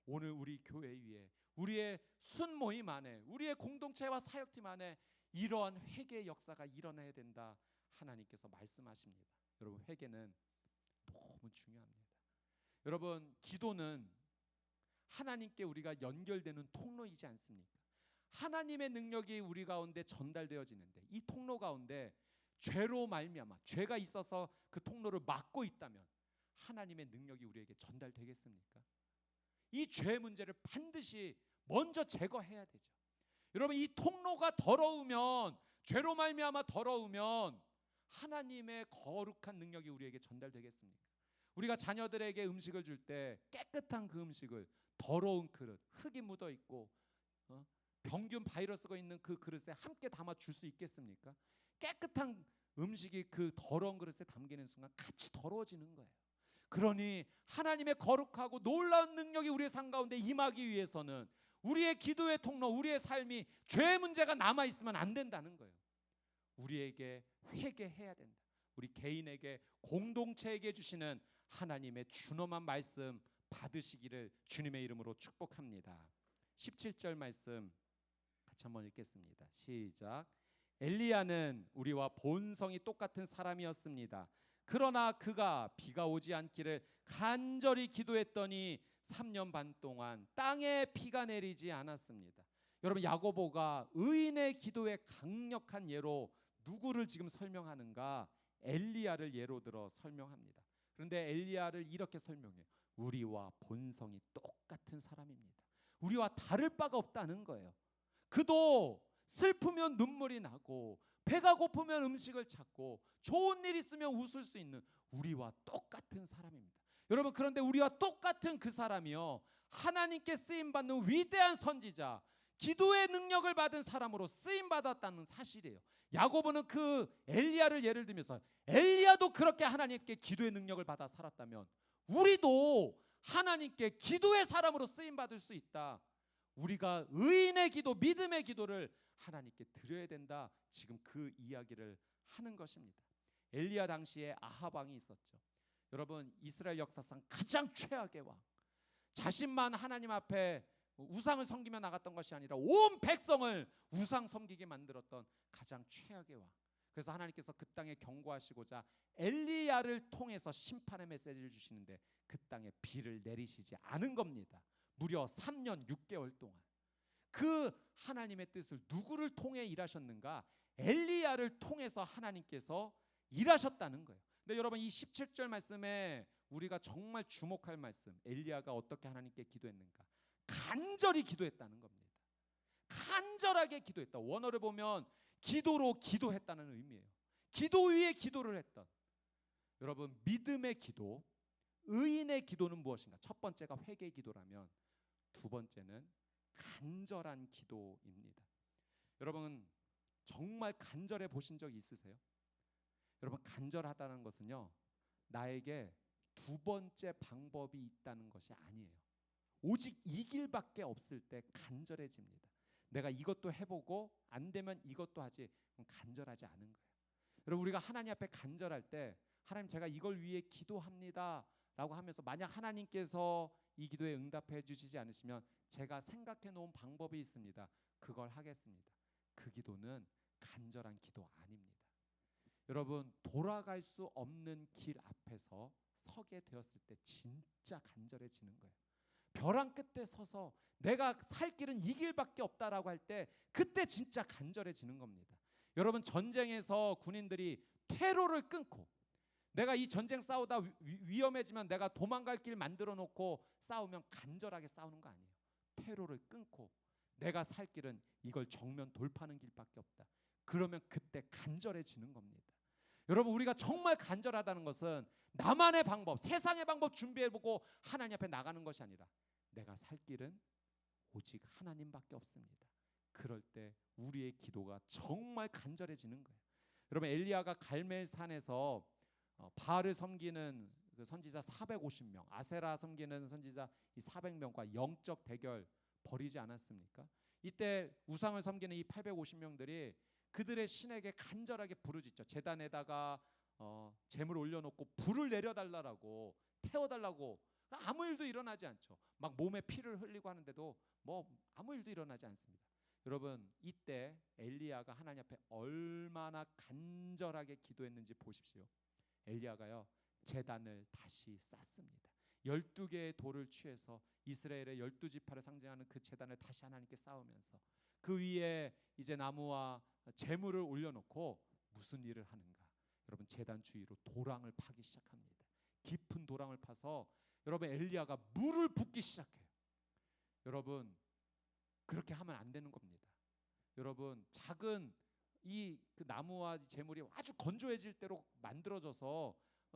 오늘 우리 교회 위에, 우리의 순모임 안에, 우리의 공동체와 사역팀 안에 이러한 회개의 역사가 일어나야 된다, 하나님께서 말씀하십니다. 여러분, 회개는 너무 중요합니다. 여러분, 기도는 하나님께 우리가 연결되는 통로이지 않습니까? 하나님의 능력이 우리 가운데 전달되어지는데, 이 통로 가운데 죄로 말미암아, 죄가 있어서 그 통로를 막고 있다면 하나님의 능력이 우리에게 전달되겠습니까? 이 죄 문제를 반드시 먼저 제거해야 되죠. 여러분, 이 통로가 더러우면, 죄로 말미암아 더러우면 하나님의 거룩한 능력이 우리에게 전달되겠습니까? 우리가 자녀들에게 음식을 줄 때 깨끗한 그 음식을 더러운 그릇, 흙이 묻어 있고 병균 바이러스가 있는 그 그릇에 함께 담아 줄 수 있겠습니까? 깨끗한 음식이 그 더러운 그릇에 담기는 순간 같이 더러워지는 거예요. 그러니 하나님의 거룩하고 놀라운 능력이 우리의 삶 가운데 임하기 위해서는 우리의 기도의 통로, 우리의 삶이 죄의 문제가 남아 있으면 안 된다는 거예요. 우리에게 회개해야 된다. 우리 개인에게, 공동체에게 주시는 하나님의 준엄한 말씀 받으시기를 주님의 이름으로 축복합니다. 17절 말씀 같이 한번 읽겠습니다. 시작. 엘리야는 우리와 본성이 똑같은 사람이었습니다. 그러나 그가 비가 오지 않기를 간절히 기도했더니 3년 반 동안 땅에 비가 내리지 않았습니다. 여러분, 야고보가 의인의 기도의 강력한 예로 누구를 지금 설명하는가? 엘리야를 예로 들어 설명합니다. 그런데 엘리야를 이렇게 설명해요. 우리와 본성이 똑같은 사람입니다. 우리와 다를 바가 없다는 거예요. 그도 슬프면 눈물이 나고, 배가 고프면 음식을 찾고, 좋은 일 있으면 웃을 수 있는 우리와 똑같은 사람입니다. 여러분, 그런데 우리와 똑같은 그 사람이요, 하나님께 쓰임받는 위대한 선지자, 기도의 능력을 받은 사람으로 쓰임받았다는 사실이에요. 야고보는 그 엘리야를 예를 들면서, 엘리야도 그렇게 하나님께 기도의 능력을 받아 살았다면 우리도 하나님께 기도의 사람으로 쓰임받을 수 있다. 우리가 의인의 기도, 믿음의 기도를 하나님께 드려야 된다. 지금 그 이야기를 하는 것입니다. 엘리야 당시에 아합 왕이 있었죠. 여러분, 이스라엘 역사상 가장 최악의 왕, 자신만 하나님 앞에 우상을 섬기며 나갔던 것이 아니라 온 백성을 우상 섬기게 만들었던 가장 최악의 왕. 그래서 하나님께서 그 땅에 경고하시고자 엘리야를 통해서 심판의 메시지를 주시는데 그 땅에 비를 내리시지 않은 겁니다. 무려 3년 6개월 동안. 그 하나님의 뜻을 누구를 통해 일하셨는가? 엘리야를 통해서 하나님께서 일하셨다는 거예요. 근데 여러분, 이 17절 말씀에 우리가 정말 주목할 말씀, 엘리야가 어떻게 하나님께 기도했는가? 간절히 기도했다는 겁니다. 간절하게 기도했다. 원어를 보면 기도로 기도했다는 의미예요. 기도 위에 기도를 했던. 여러분, 믿음의 기도, 의인의 기도는 무엇인가? 첫 번째가 회개의 기도라면 두 번째는 간절한 기도입니다. 여러분, 정말 간절해 보신 적 있으세요? 여러분, 간절하다는 것은요, 나에게 두 번째 방법이 있다는 것이 아니에요. 오직 이 길밖에 없을 때 간절해집니다. 내가 이것도 해보고 안 되면 이것도 하지, 그럼 간절하지 않은 거예요. 여러분, 우리가 하나님 앞에 간절할 때, 하나님, 제가 이걸 위해 기도합니다 라고 하면서 만약 하나님께서 이 기도에 응답해 주시지 않으시면 제가 생각해 놓은 방법이 있습니다. 그걸 하겠습니다. 그 기도는 간절한 기도 아닙니다. 여러분, 돌아갈 수 없는 길 앞에서 서게 되었을 때 진짜 간절해지는 거예요. 벼랑 끝에 서서 내가 살 길은 이 길밖에 없다라고 할 때 그때 진짜 간절해지는 겁니다. 여러분, 전쟁에서 군인들이 퇴로를 끊고, 내가 이 전쟁 싸우다 위험해지면 내가 도망갈 길 만들어 놓고 싸우면 간절하게 싸우는 거 아니에요. 퇴로를 끊고 내가 살 길은 이걸 정면 돌파하는 길밖에 없다. 그러면 그때 간절해지는 겁니다. 여러분, 우리가 정말 간절하다는 것은 나만의 방법, 세상의 방법 준비해보고 하나님 앞에 나가는 것이 아니라 내가 살 길은 오직 하나님밖에 없습니다. 그럴 때 우리의 기도가 정말 간절해지는 거예요. 여러분 엘리야가 갈멜산에서 바알을 섬기는 그 선지자 450명, 아세라 섬기는 선지자 이 400명과 영적 대결 벌이지 않았습니까? 이때 우상을 섬기는 이 850명들이 그들의 신에게 간절하게 부르짖죠. 제단에다가 재물 올려놓고 불을 내려달라고 태워달라고. 아무 일도 일어나지 않죠. 막 몸에 피를 흘리고 하는데도 뭐 아무 일도 일어나지 않습니다. 여러분 이때 엘리야가 하나님 앞에 얼마나 간절하게 기도했는지 보십시오. 엘리야가요 제단을 다시 쌓습니다. 12개의 돌을 취해서 이스라엘의 12지파를 상징하는 그 제단을 다시 하나님께 쌓으면서 그 위에 이제 나무와 재물을 올려놓고 무슨 일을 하는가? 여러분 제단 주위로 도랑을 파기 시작합니다. 깊은 도랑을 파서 여러분 엘리야가 물을 붓기 시작해요. 여러분 그렇게 하면 안 되는 겁니다. 여러분 작은 이 그 나무와 재물이 아주 건조해질 대로 만들어져서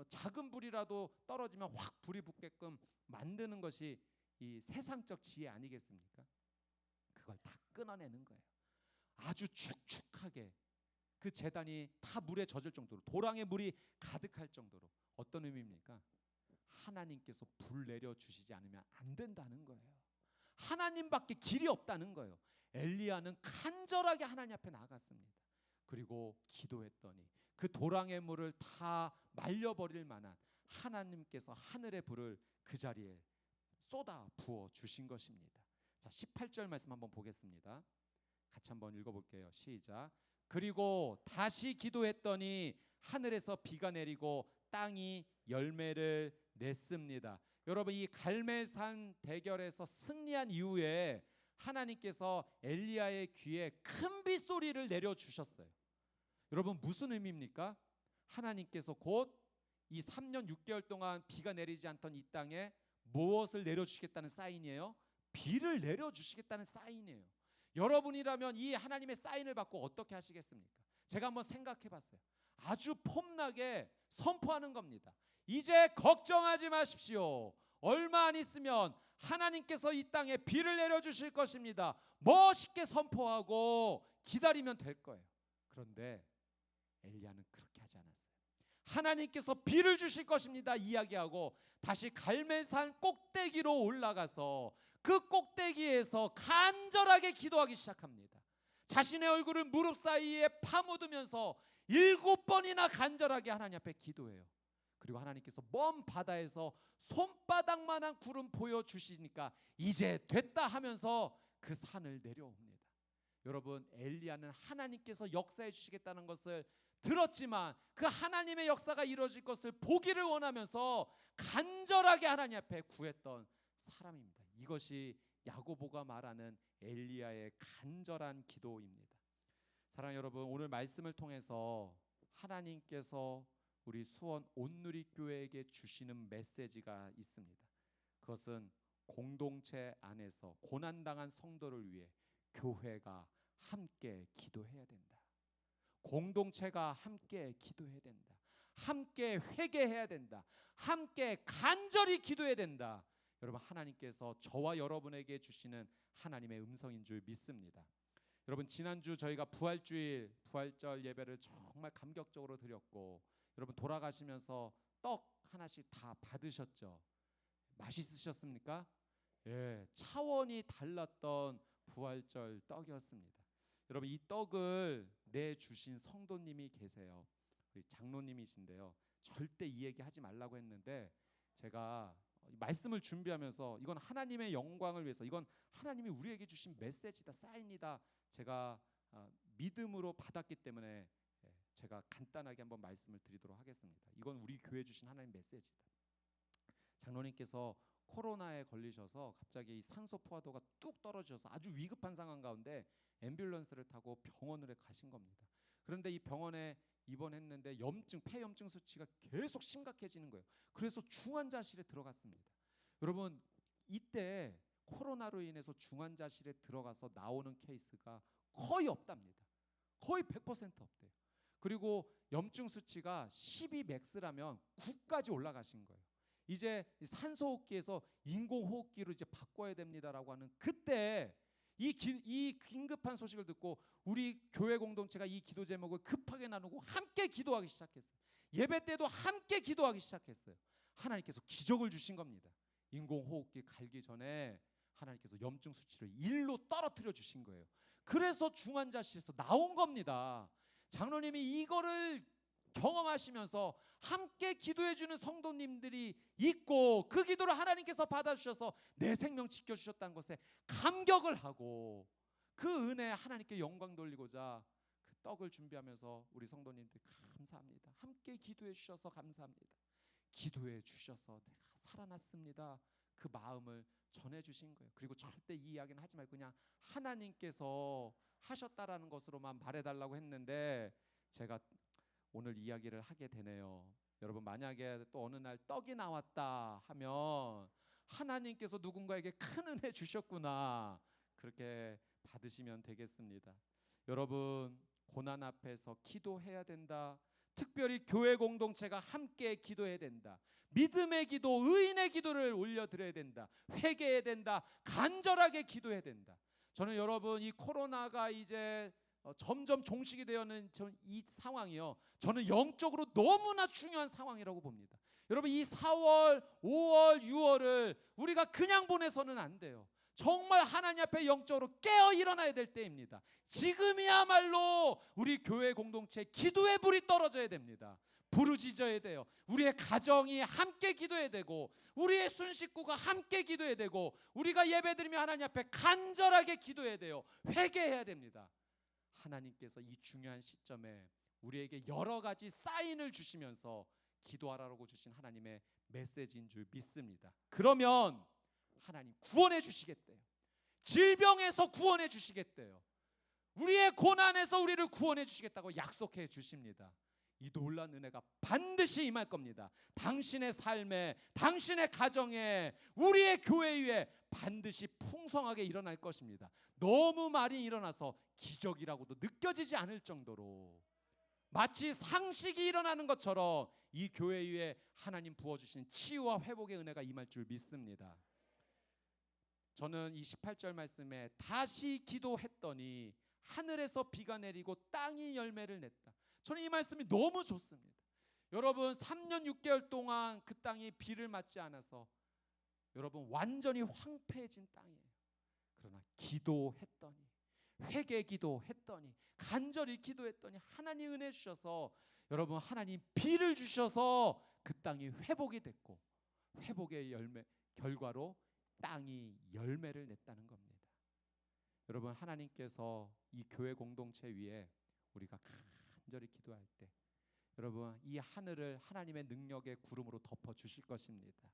작은 불이라도 떨어지면 확 불이 붙게끔 만드는 것이 이 세상적 지혜 아니겠습니까? 그걸 다 끊어내는 거예요. 아주 축축하게 그 제단이 다 물에 젖을 정도로 도랑에 물이 가득할 정도로. 어떤 의미입니까? 하나님께서 불 내려주시지 않으면 안 된다는 거예요. 하나님밖에 길이 없다는 거예요. 엘리야는 간절하게 하나님 앞에 나아갔습니다. 그리고 기도했더니 그 도랑의 물을 다 말려버릴 만한 하나님께서 하늘의 불을 그 자리에 쏟아 부어 주신 것입니다. 자, 18절 말씀 한번 보겠습니다. 같이 한번 읽어볼게요. 시작. 그리고 다시 기도했더니 하늘에서 비가 내리고 땅이 열매를 냈습니다. 여러분 이 갈멜산 대결에서 승리한 이후에 하나님께서 엘리야의 귀에 큰 빗소리를 내려주셨어요. 여러분 무슨 의미입니까? 하나님께서 곧 이 3년 6개월 동안 비가 내리지 않던 이 땅에 무엇을 내려주시겠다는 사인이에요? 비를 내려주시겠다는 사인이에요. 여러분이라면 이 하나님의 사인을 받고 어떻게 하시겠습니까? 제가 한번 생각해 봤어요. 아주 폼나게 선포하는 겁니다. 이제 걱정하지 마십시오. 얼마 안 있으면 하나님께서 이 땅에 비를 내려주실 것입니다. 멋있게 선포하고 기다리면 될 거예요. 그런데 엘리야는 그렇게 하지 않았어요. 하나님께서 비를 주실 것입니다 이야기하고 다시 갈멜산 꼭대기로 올라가서 그 꼭대기에서 간절하게 기도하기 시작합니다. 자신의 얼굴을 무릎 사이에 파묻으면서 7번이나 간절하게 하나님 앞에 기도해요. 그리고 하나님께서 먼 바다에서 손바닥만한 구름 보여주시니까 이제 됐다 하면서 그 산을 내려옵니다. 여러분 엘리야는 하나님께서 역사해 주시겠다는 것을 들었지만 그 하나님의 역사가 이루어질 것을 보기를 원하면서 간절하게 하나님 앞에 구했던 사람입니다. 이것이 야고보가 말하는 엘리야의 간절한 기도입니다. 사랑하는 여러분, 오늘 말씀을 통해서 하나님께서 우리 수원 온누리교회에게 주시는 메시지가 있습니다. 그것은 공동체 안에서 고난당한 성도를 위해 교회가 함께 기도해야 된다. 공동체가 함께 기도해야 된다. 함께 회개해야 된다. 함께 간절히 기도해야 된다. 여러분 하나님께서 저와 여러분에게 주시는 하나님의 음성인 줄 믿습니다. 여러분 지난주 저희가 부활주일 부활절 예배를 정말 감격적으로 드렸고 여러분 돌아가시면서 떡 하나씩 다 받으셨죠? 맛있으셨습니까? 예, 차원이 달랐던 부활절 떡이었습니다. 여러분 이 떡을 내주신 성도님이 계세요. 우리 장로님이신데요. 절대 이 얘기 하지 말라고 했는데 제가 말씀을 준비하면서 이건 하나님의 영광을 위해서 이건 하나님이 우리에게 주신 메시지다, 사인이다. 제가 믿음으로 받았기 때문에 제가 간단하게 한번 말씀을 드리도록 하겠습니다. 이건 우리 교회 주신 하나님 메시지다. 장로님께서 코로나에 걸리셔서 갑자기 산소 포화도가 뚝 떨어져서 아주 위급한 상황 가운데 앰뷸런스를 타고 병원을 가신 겁니다. 그런데 이 병원에 입원했는데 폐염증 수치가 계속 심각해지는 거예요. 그래서 중환자실에 들어갔습니다. 여러분 이때 코로나로 인해서 중환자실에 들어가서 나오는 케이스가 거의 없답니다. 거의 100% 없대요. 그리고 염증 수치가 12맥스라면 9까지 올라가신 거예요. 이제 산소호흡기에서 인공호흡기로 이제 바꿔야 됩니다라고 하는 그때 이 긴급한 소식을 듣고 우리 교회 공동체가 이 기도 제목을 급하게 나누고 함께 기도하기 시작했어요. 예배 때도 함께 기도하기 시작했어요. 하나님께서 기적을 주신 겁니다. 인공호흡기 갈기 전에 하나님께서 염증 수치를 1로 떨어뜨려 주신 거예요. 그래서 중환자실에서 나온 겁니다. 장로님이 이거를 경험하시면서 함께 기도해 주는 성도님들이 있고 그 기도를 하나님께서 받아주셔서 내 생명 지켜주셨다는 것에 감격을 하고 그 은혜에 하나님께 영광 돌리고자 그 떡을 준비하면서 우리 성도님들 감사합니다. 함께 기도해 주셔서 감사합니다. 기도해 주셔서 내가 살아났습니다. 그 마음을 전해주신 거예요. 그리고 절대 이 이야기는 하지 말고 그냥 하나님께서 하셨다라는 것으로만 말해달라고 했는데 제가 오늘 이야기를 하게 되네요. 여러분 만약에 또 어느 날 떡이 나왔다 하면 하나님께서 누군가에게 큰 은혜 주셨구나 그렇게 받으시면 되겠습니다. 여러분 고난 앞에서 기도해야 된다. 특별히 교회 공동체가 함께 기도해야 된다. 믿음의 기도, 의인의 기도를 올려드려야 된다. 회개해야 된다. 간절하게 기도해야 된다. 저는 여러분 이 코로나가 이제 점점 종식이 되어는 이 상황이요. 저는 영적으로 너무나 중요한 상황이라고 봅니다. 여러분 이 4월, 5월, 6월을 우리가 그냥 보내서는 안 돼요. 정말 하나님 앞에 영적으로 깨어 일어나야 될 때입니다. 지금이야말로 우리 교회 공동체 기도의 불이 떨어져야 됩니다. 부르짖어야 돼요. 우리의 가정이 함께 기도해야 되고 우리의 순식구가 함께 기도해야 되고 우리가 예배드리며 하나님 앞에 간절하게 기도해야 돼요. 회개해야 됩니다. 하나님께서 이 중요한 시점에 우리에게 여러 가지 사인을 주시면서 기도하라고 주신 하나님의 메시지인 줄 믿습니다. 그러면 하나님 구원해 주시겠대요. 질병에서 구원해 주시겠대요. 우리의 고난에서 우리를 구원해 주시겠다고 약속해 주십니다. 이 놀라운 은혜가 반드시 임할 겁니다. 당신의 삶에, 당신의 가정에, 우리의 교회 위에 반드시 풍성하게 일어날 것입니다. 너무 많이 일어나서 기적이라고도 느껴지지 않을 정도로 마치 상식이 일어나는 것처럼 이 교회 위에 하나님 부어주신 치유와 회복의 은혜가 임할 줄 믿습니다. 저는 이 18절 말씀에 다시 기도했더니 하늘에서 비가 내리고 땅이 열매를 냈다. 저는 이 말씀이 너무 좋습니다. 여러분 3년 6개월 동안 그 땅이 비를 맞지 않아서 여러분 완전히 황폐해진 땅이에요. 그러나 기도했더니 회개 기도했더니 간절히 기도했더니 하나님 은혜 주셔서 여러분 하나님 비를 주셔서 그 땅이 회복이 됐고 회복의 열매 결과로 땅이 열매를 냈다는 겁니다. 여러분 하나님께서 이 교회 공동체 위에 우리가 간절히 기도할 때 여러분 이 하늘을 하나님의 능력의 구름으로 덮어 주실 것입니다.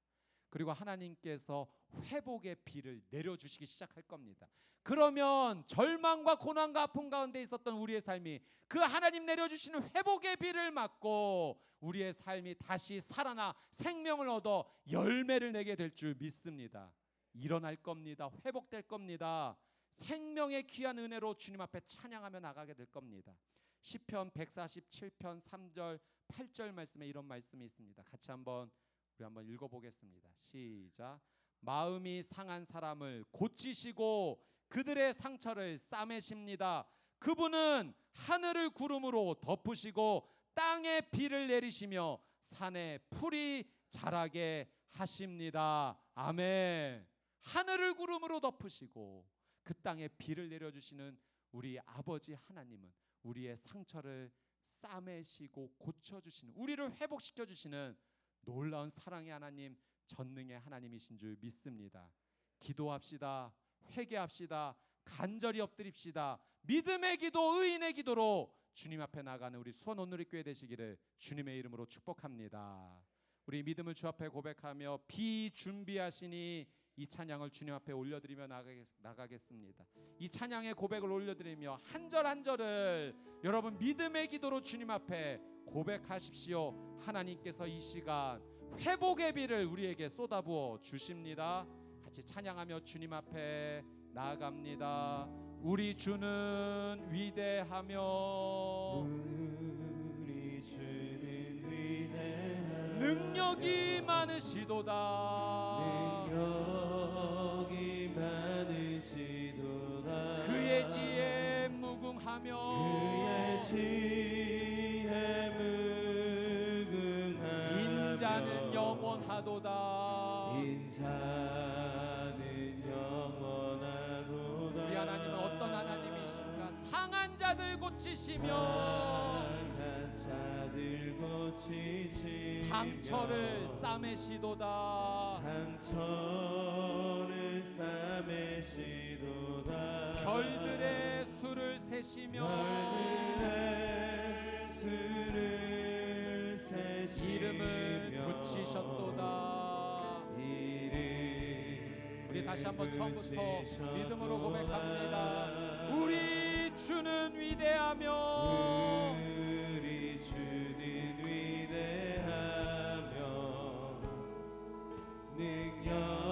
그리고 하나님께서 회복의 비를 내려주시기 시작할 겁니다. 그러면 절망과 고난과 아픔 가운데 있었던 우리의 삶이 그 하나님 내려주시는 회복의 비를 맞고 우리의 삶이 다시 살아나 생명을 얻어 열매를 내게 될 줄 믿습니다. 일어날 겁니다. 회복될 겁니다. 생명의 귀한 은혜로 주님 앞에 찬양하며 나가게 될 겁니다. 시편 147편 3절 8절 말씀에 이런 말씀이 있습니다. 같이 우리 한번 읽어보겠습니다. 시작. 마음이 상한 사람을 고치시고 그들의 상처를 싸매십니다. 그분은 하늘을 구름으로 덮으시고 땅에 비를 내리시며 산에 풀이 자라게 하십니다. 아멘. 하늘을 구름으로 덮으시고 그 땅에 비를 내려주시는 우리 아버지 하나님은 우리의 상처를 싸매시고 고쳐주시는, 우리를 회복시켜주시는 놀라운 사랑의 하나님, 전능의 하나님이신 줄 믿습니다. 기도합시다. 회개합시다. 간절히 엎드립시다. 믿음의 기도, 의인의 기도로 주님 앞에 나가는 우리 수원 온누리교회 되시기를 주님의 이름으로 축복합니다. 우리 믿음을 주 앞에 고백하며 비준비하시니 이 찬양을 주님 앞에 올려드리며 나가겠습니다. 이 찬양의 고백을 올려드리며 한 절 한 절을 여러분 믿음의 기도로 주님 앞에 고백하십시오. 하나님께서 이 시간 회복의 비를 우리에게 쏟아부어 주십니다. 같이 찬양하며 주님 앞에 나아갑니다. 우리 주는 위대하며 우리 주는 위대하며 능력이 많으시도다. 능력이 많으시도다. 지혜 무궁하며 인자는 영원하도다. 인자는 영원하도다. 우리 하나님은 어떤 하나님이신가? 상한 자들 고치시며 상한 자들 고치시며 상처를 싸매시도다. 상처를 싸매시도다. 별들의 수를 세시며 별들의 수를 세시며 이름을 붙이셨도다. 우리 다시 한번 처음부터 믿음으로 고백합니다. 우리 주는 위대하며 우리 주는 위대하며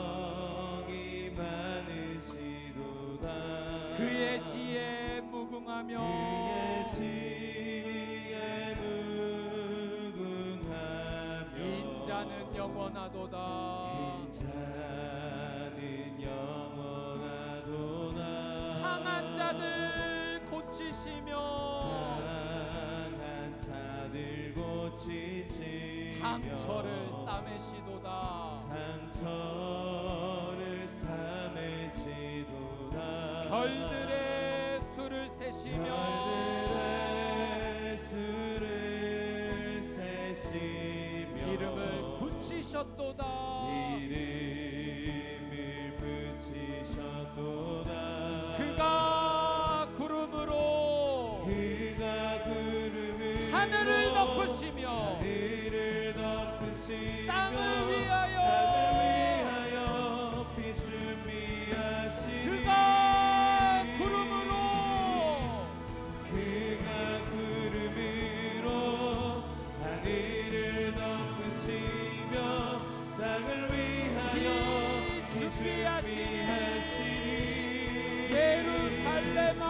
능력이 많으시도다. 그의 지혜 무궁하며 그의 지혜 무궁하며 인자는 영원하도다. 인자는 영원하도다. 상한 자들 고치시며 상한 자들 고치시며 상처를 싸매시도다. 상처를 싸매시도다. 별들의 수를 세시며 별들의 수를 세시며 이름을 붙이셨도다. 이름을 붙이셨도다. 그가 구름으로 하늘을 덮으시며 땅을 위하여 비준비하시니 그가 구름으로 하늘을 덮으시며 땅을 위하여 준비하시니 예루살렘아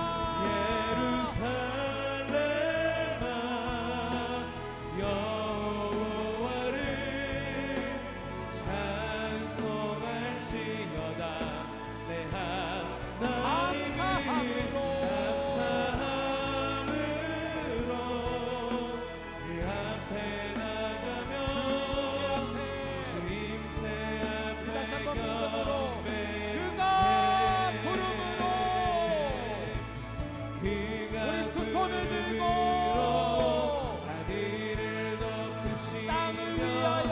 여호와를 찬송할지어다. 내 하나님을 감사함으로 그 앞에 나가며 주임새 앞에 다시 한번 믿음으로 경배해. 그가 구름으로 우리 두 손을 들고 하늘을 덮으시며 땅을 위하여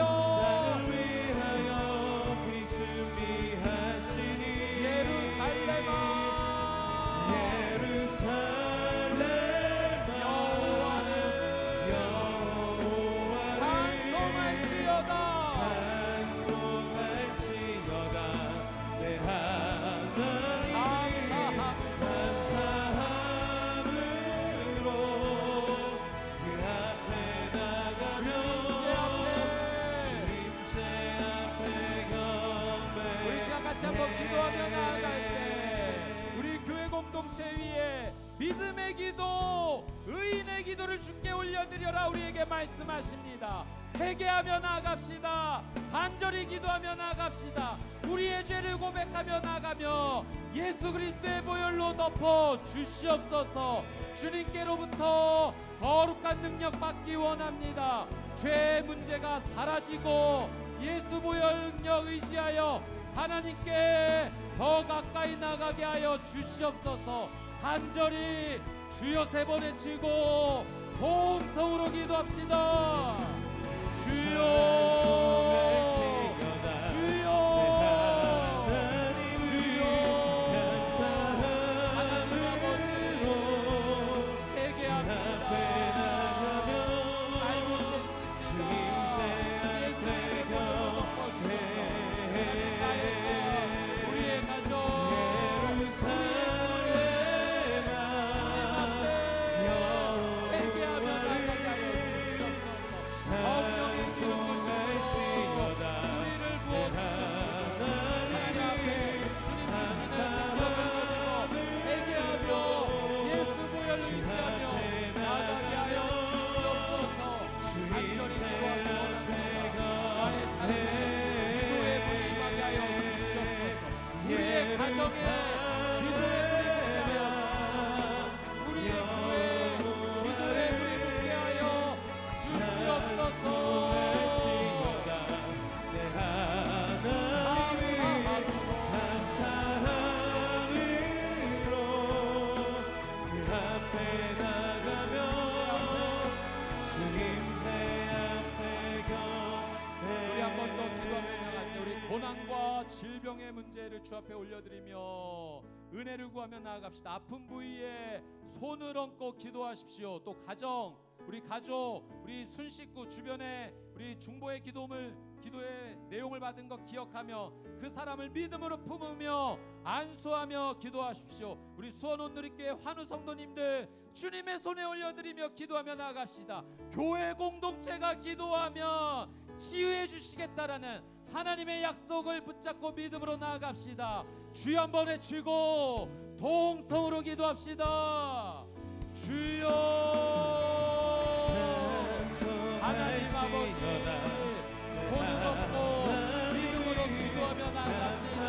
비준비하시니 예루살렘아 여호와를 찬송할지어다. 내 하나님을 감사함으로 그 앞에 나가며 주님께 앞에 경배해. 우리 시간 같이 한번 기도하며 나아갈 때 우리 교회 공동체 위에 믿음의 기도, 의인의 기도를 주께 올려드려라 우리에게 말씀하십니다. 회개하며 나아갑시다. 간절히 기도하며 나아갑시다. 우리의 죄를 고백하며 나아가며 예수 그리스도의 보혈로 덮어 주시옵소서. 주님께로부터 거룩한 능력 받기 원합니다. 죄의 문제가 사라지고 예수 보혈 능력 의지하여 하나님께 더 가까이 나가게 하여 주시옵소서. 간절히 주여 세 번 외치고 보음성으로 기도합시다. 주여 주여 주여 하나님 아버지 회개합니다. 잘못했습니다. 예수의 보혈로 덮어주셔서 우리의 가족 우리의 교회 주님 앞에 회개하며 나가게 하여 주시옵소서. 고난과 질병의 문제를 주 앞에 올려드리며 은혜를 구하며 나아갑시다. 아픈 부위에 손을 얹고 기도하십시오. 또 가정, 우리 가족, 우리 순식구 주변에 우리 중보의 기도의 내용을 받은 것 기억하며 그 사람을 믿음으로 품으며 안수하며 기도하십시오. 우리 수원 온누리교회 환우 성도님들 주님의 손에 올려드리며 기도하며 나아갑시다. 교회 공동체가 기도하며 치유해 주시겠다라는 하나님의 약속을 붙잡고 믿음으로 나아갑시다. 주여 한번 외치고 동성으로 기도합시다. 주여 하나님 아버지 손을 얹고 믿음으로 기도하며 나아갑니다.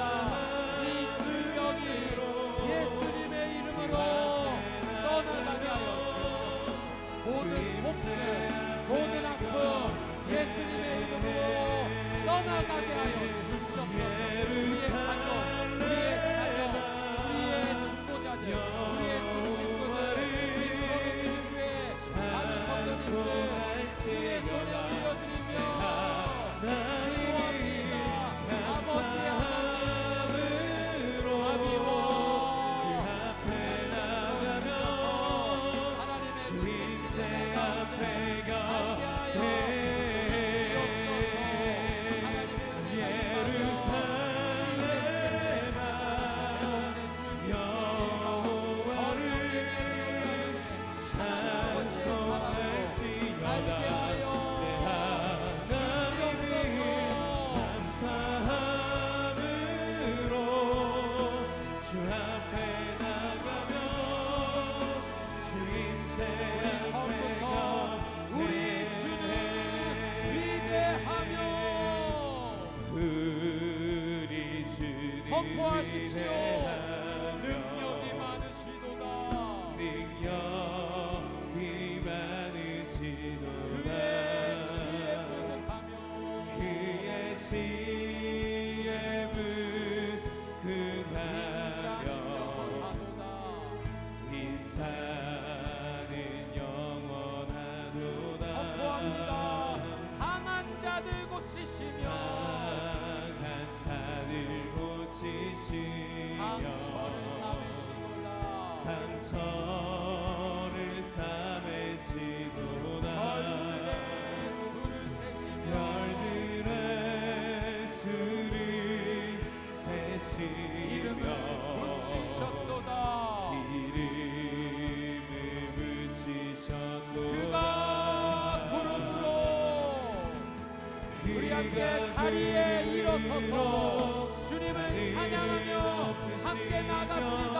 이 질병이 예수님의 이름으로 떠나가게 하여 주시옵소서. 모든 통증, 모든 아픔 예수님의 이름으로 떠나가게 하여 주시옵소서. 우리의 가족, 우리의 자녀, 우리의 중보자들, 우리의 순식구들, 우리 수원원들교회 많은 성도님들 주의 손에 올려드리며 기도합니다. 아버지 하나님 자비와 은혜를 주셔서 하나님의 주님의 앞에 함께하여 선포하십시오. 능력이 많으시도다. 능력이 많으시도다. 그의 지혜 그의 지혜 무궁하며 인자는 영원하도다. 선포합니다. 상한 자들 고치시며 상처를 삼으시도다. 별들의 수를 세시며 이름을 붙이셨도다. 그가 구름으로 우리 함께 자리에 일어서서 주님을 찬양하며 함께 나갑시다.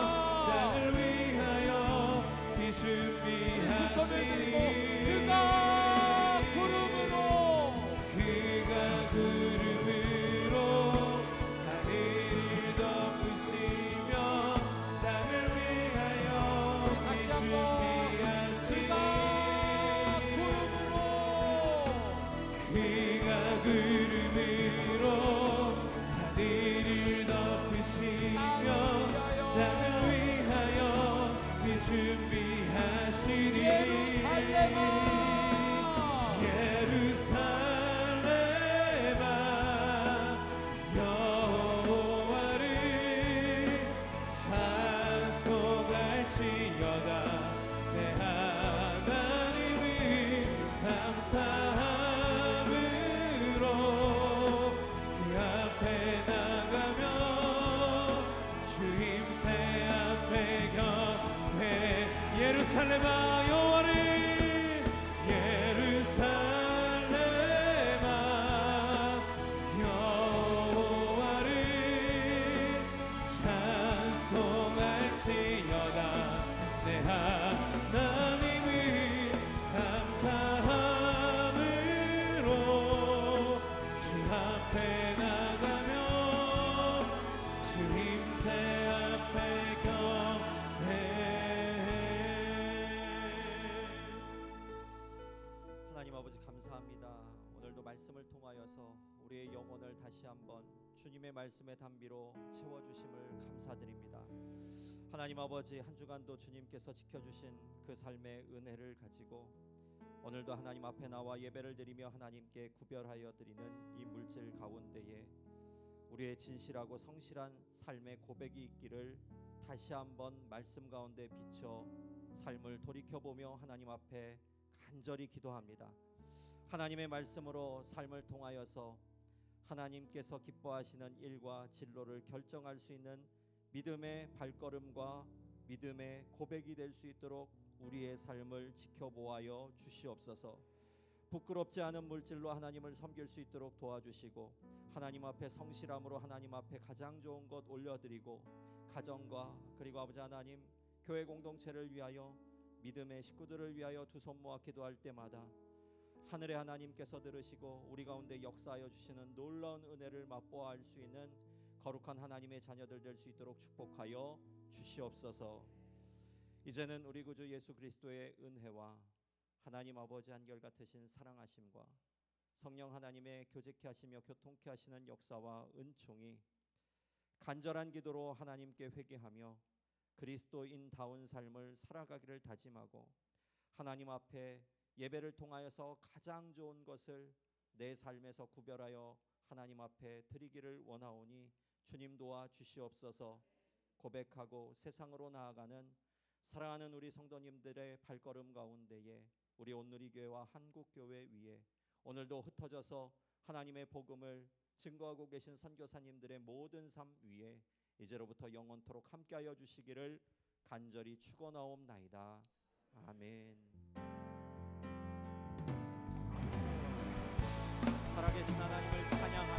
땅을 위하여 준비하시니 그가 구름으로 하늘을 덮으시며 땅을 위하여 준비하시니 그가 구름으로 하늘을 덮으시며 땅을 위하여 준비하시니 예루살렘아 여호와를 찬송할지어다. 내 하나님을 감사함으로 그 앞에 나가며 주임새 앞에 경배. 예루살렘아 여호와를 예루살렘아 여호와를 찬송할지어다. 내 하나님을 감사함으로 주 앞에 나가며 주임새 앞에 경배. 하나님 아버지 감사합니다. 오늘도 말씀을 통하여서 우리의 영혼을 다시 한번 주님의 말씀의 단비로 채워주심을 감사드립니다. 하나님 아버지 한 주간도 주님께서 지켜주신 그 삶의 은혜를 가지고 오늘도 하나님 앞에 나와 예배를 드리며 하나님께 구별하여 드리는 이 물질 가운데에 우리의 진실하고 성실한 삶의 고백이 있기를 다시 한번 말씀 가운데 비춰 삶을 돌이켜보며 하나님 앞에 간절히 기도합니다. 하나님의 말씀으로 삶을 통하여서 하나님께서 기뻐하시는 일과 진로를 결정할 수 있는 믿음의 발걸음과 믿음의 고백이 될 수 있도록 우리의 삶을 지켜보아여 주시옵소서. 부끄럽지 않은 물질로 하나님을 섬길 수 있도록 도와주시고 하나님 앞에 성실함으로 하나님 앞에 가장 좋은 것 올려드리고 가정과 그리고 아버지 하나님 교회 공동체를 위하여 믿음의 식구들을 위하여 두 손 모아 기도할 때마다 하늘의 하나님께서 들으시고 우리 가운데 역사하여 주시는 놀라운 은혜를 맛보아 알 수 있는 거룩한 하나님의 자녀들 될 수 있도록 축복하여 주시옵소서. 이제는 우리 구주 예수 그리스도의 은혜와 하나님 아버지 한결같으신 사랑하심과 성령 하나님의 교제케 하시며 교통케 하시는 역사와 은총이 간절한 기도로 하나님께 회개하며 그리스도인다운 삶을 살아가기를 다짐하고 하나님 앞에 예배를 통하여서 가장 좋은 것을 내 삶에서 구별하여 하나님 앞에 드리기를 원하오니 주님 도와 주시옵소서. 고백하고 세상으로 나아가는 사랑하는 우리 성도님들의 발걸음 가운데에 우리 온누리교회와 한국교회 위에 오늘도 흩어져서 하나님의 복음을 증거하고 계신 선교사님들의 모든 삶 위에 이제로부터 영원토록 함께하여 주시기를 간절히 축원하옵나이다. 아멘. 살아계신 하나님을 찬양하며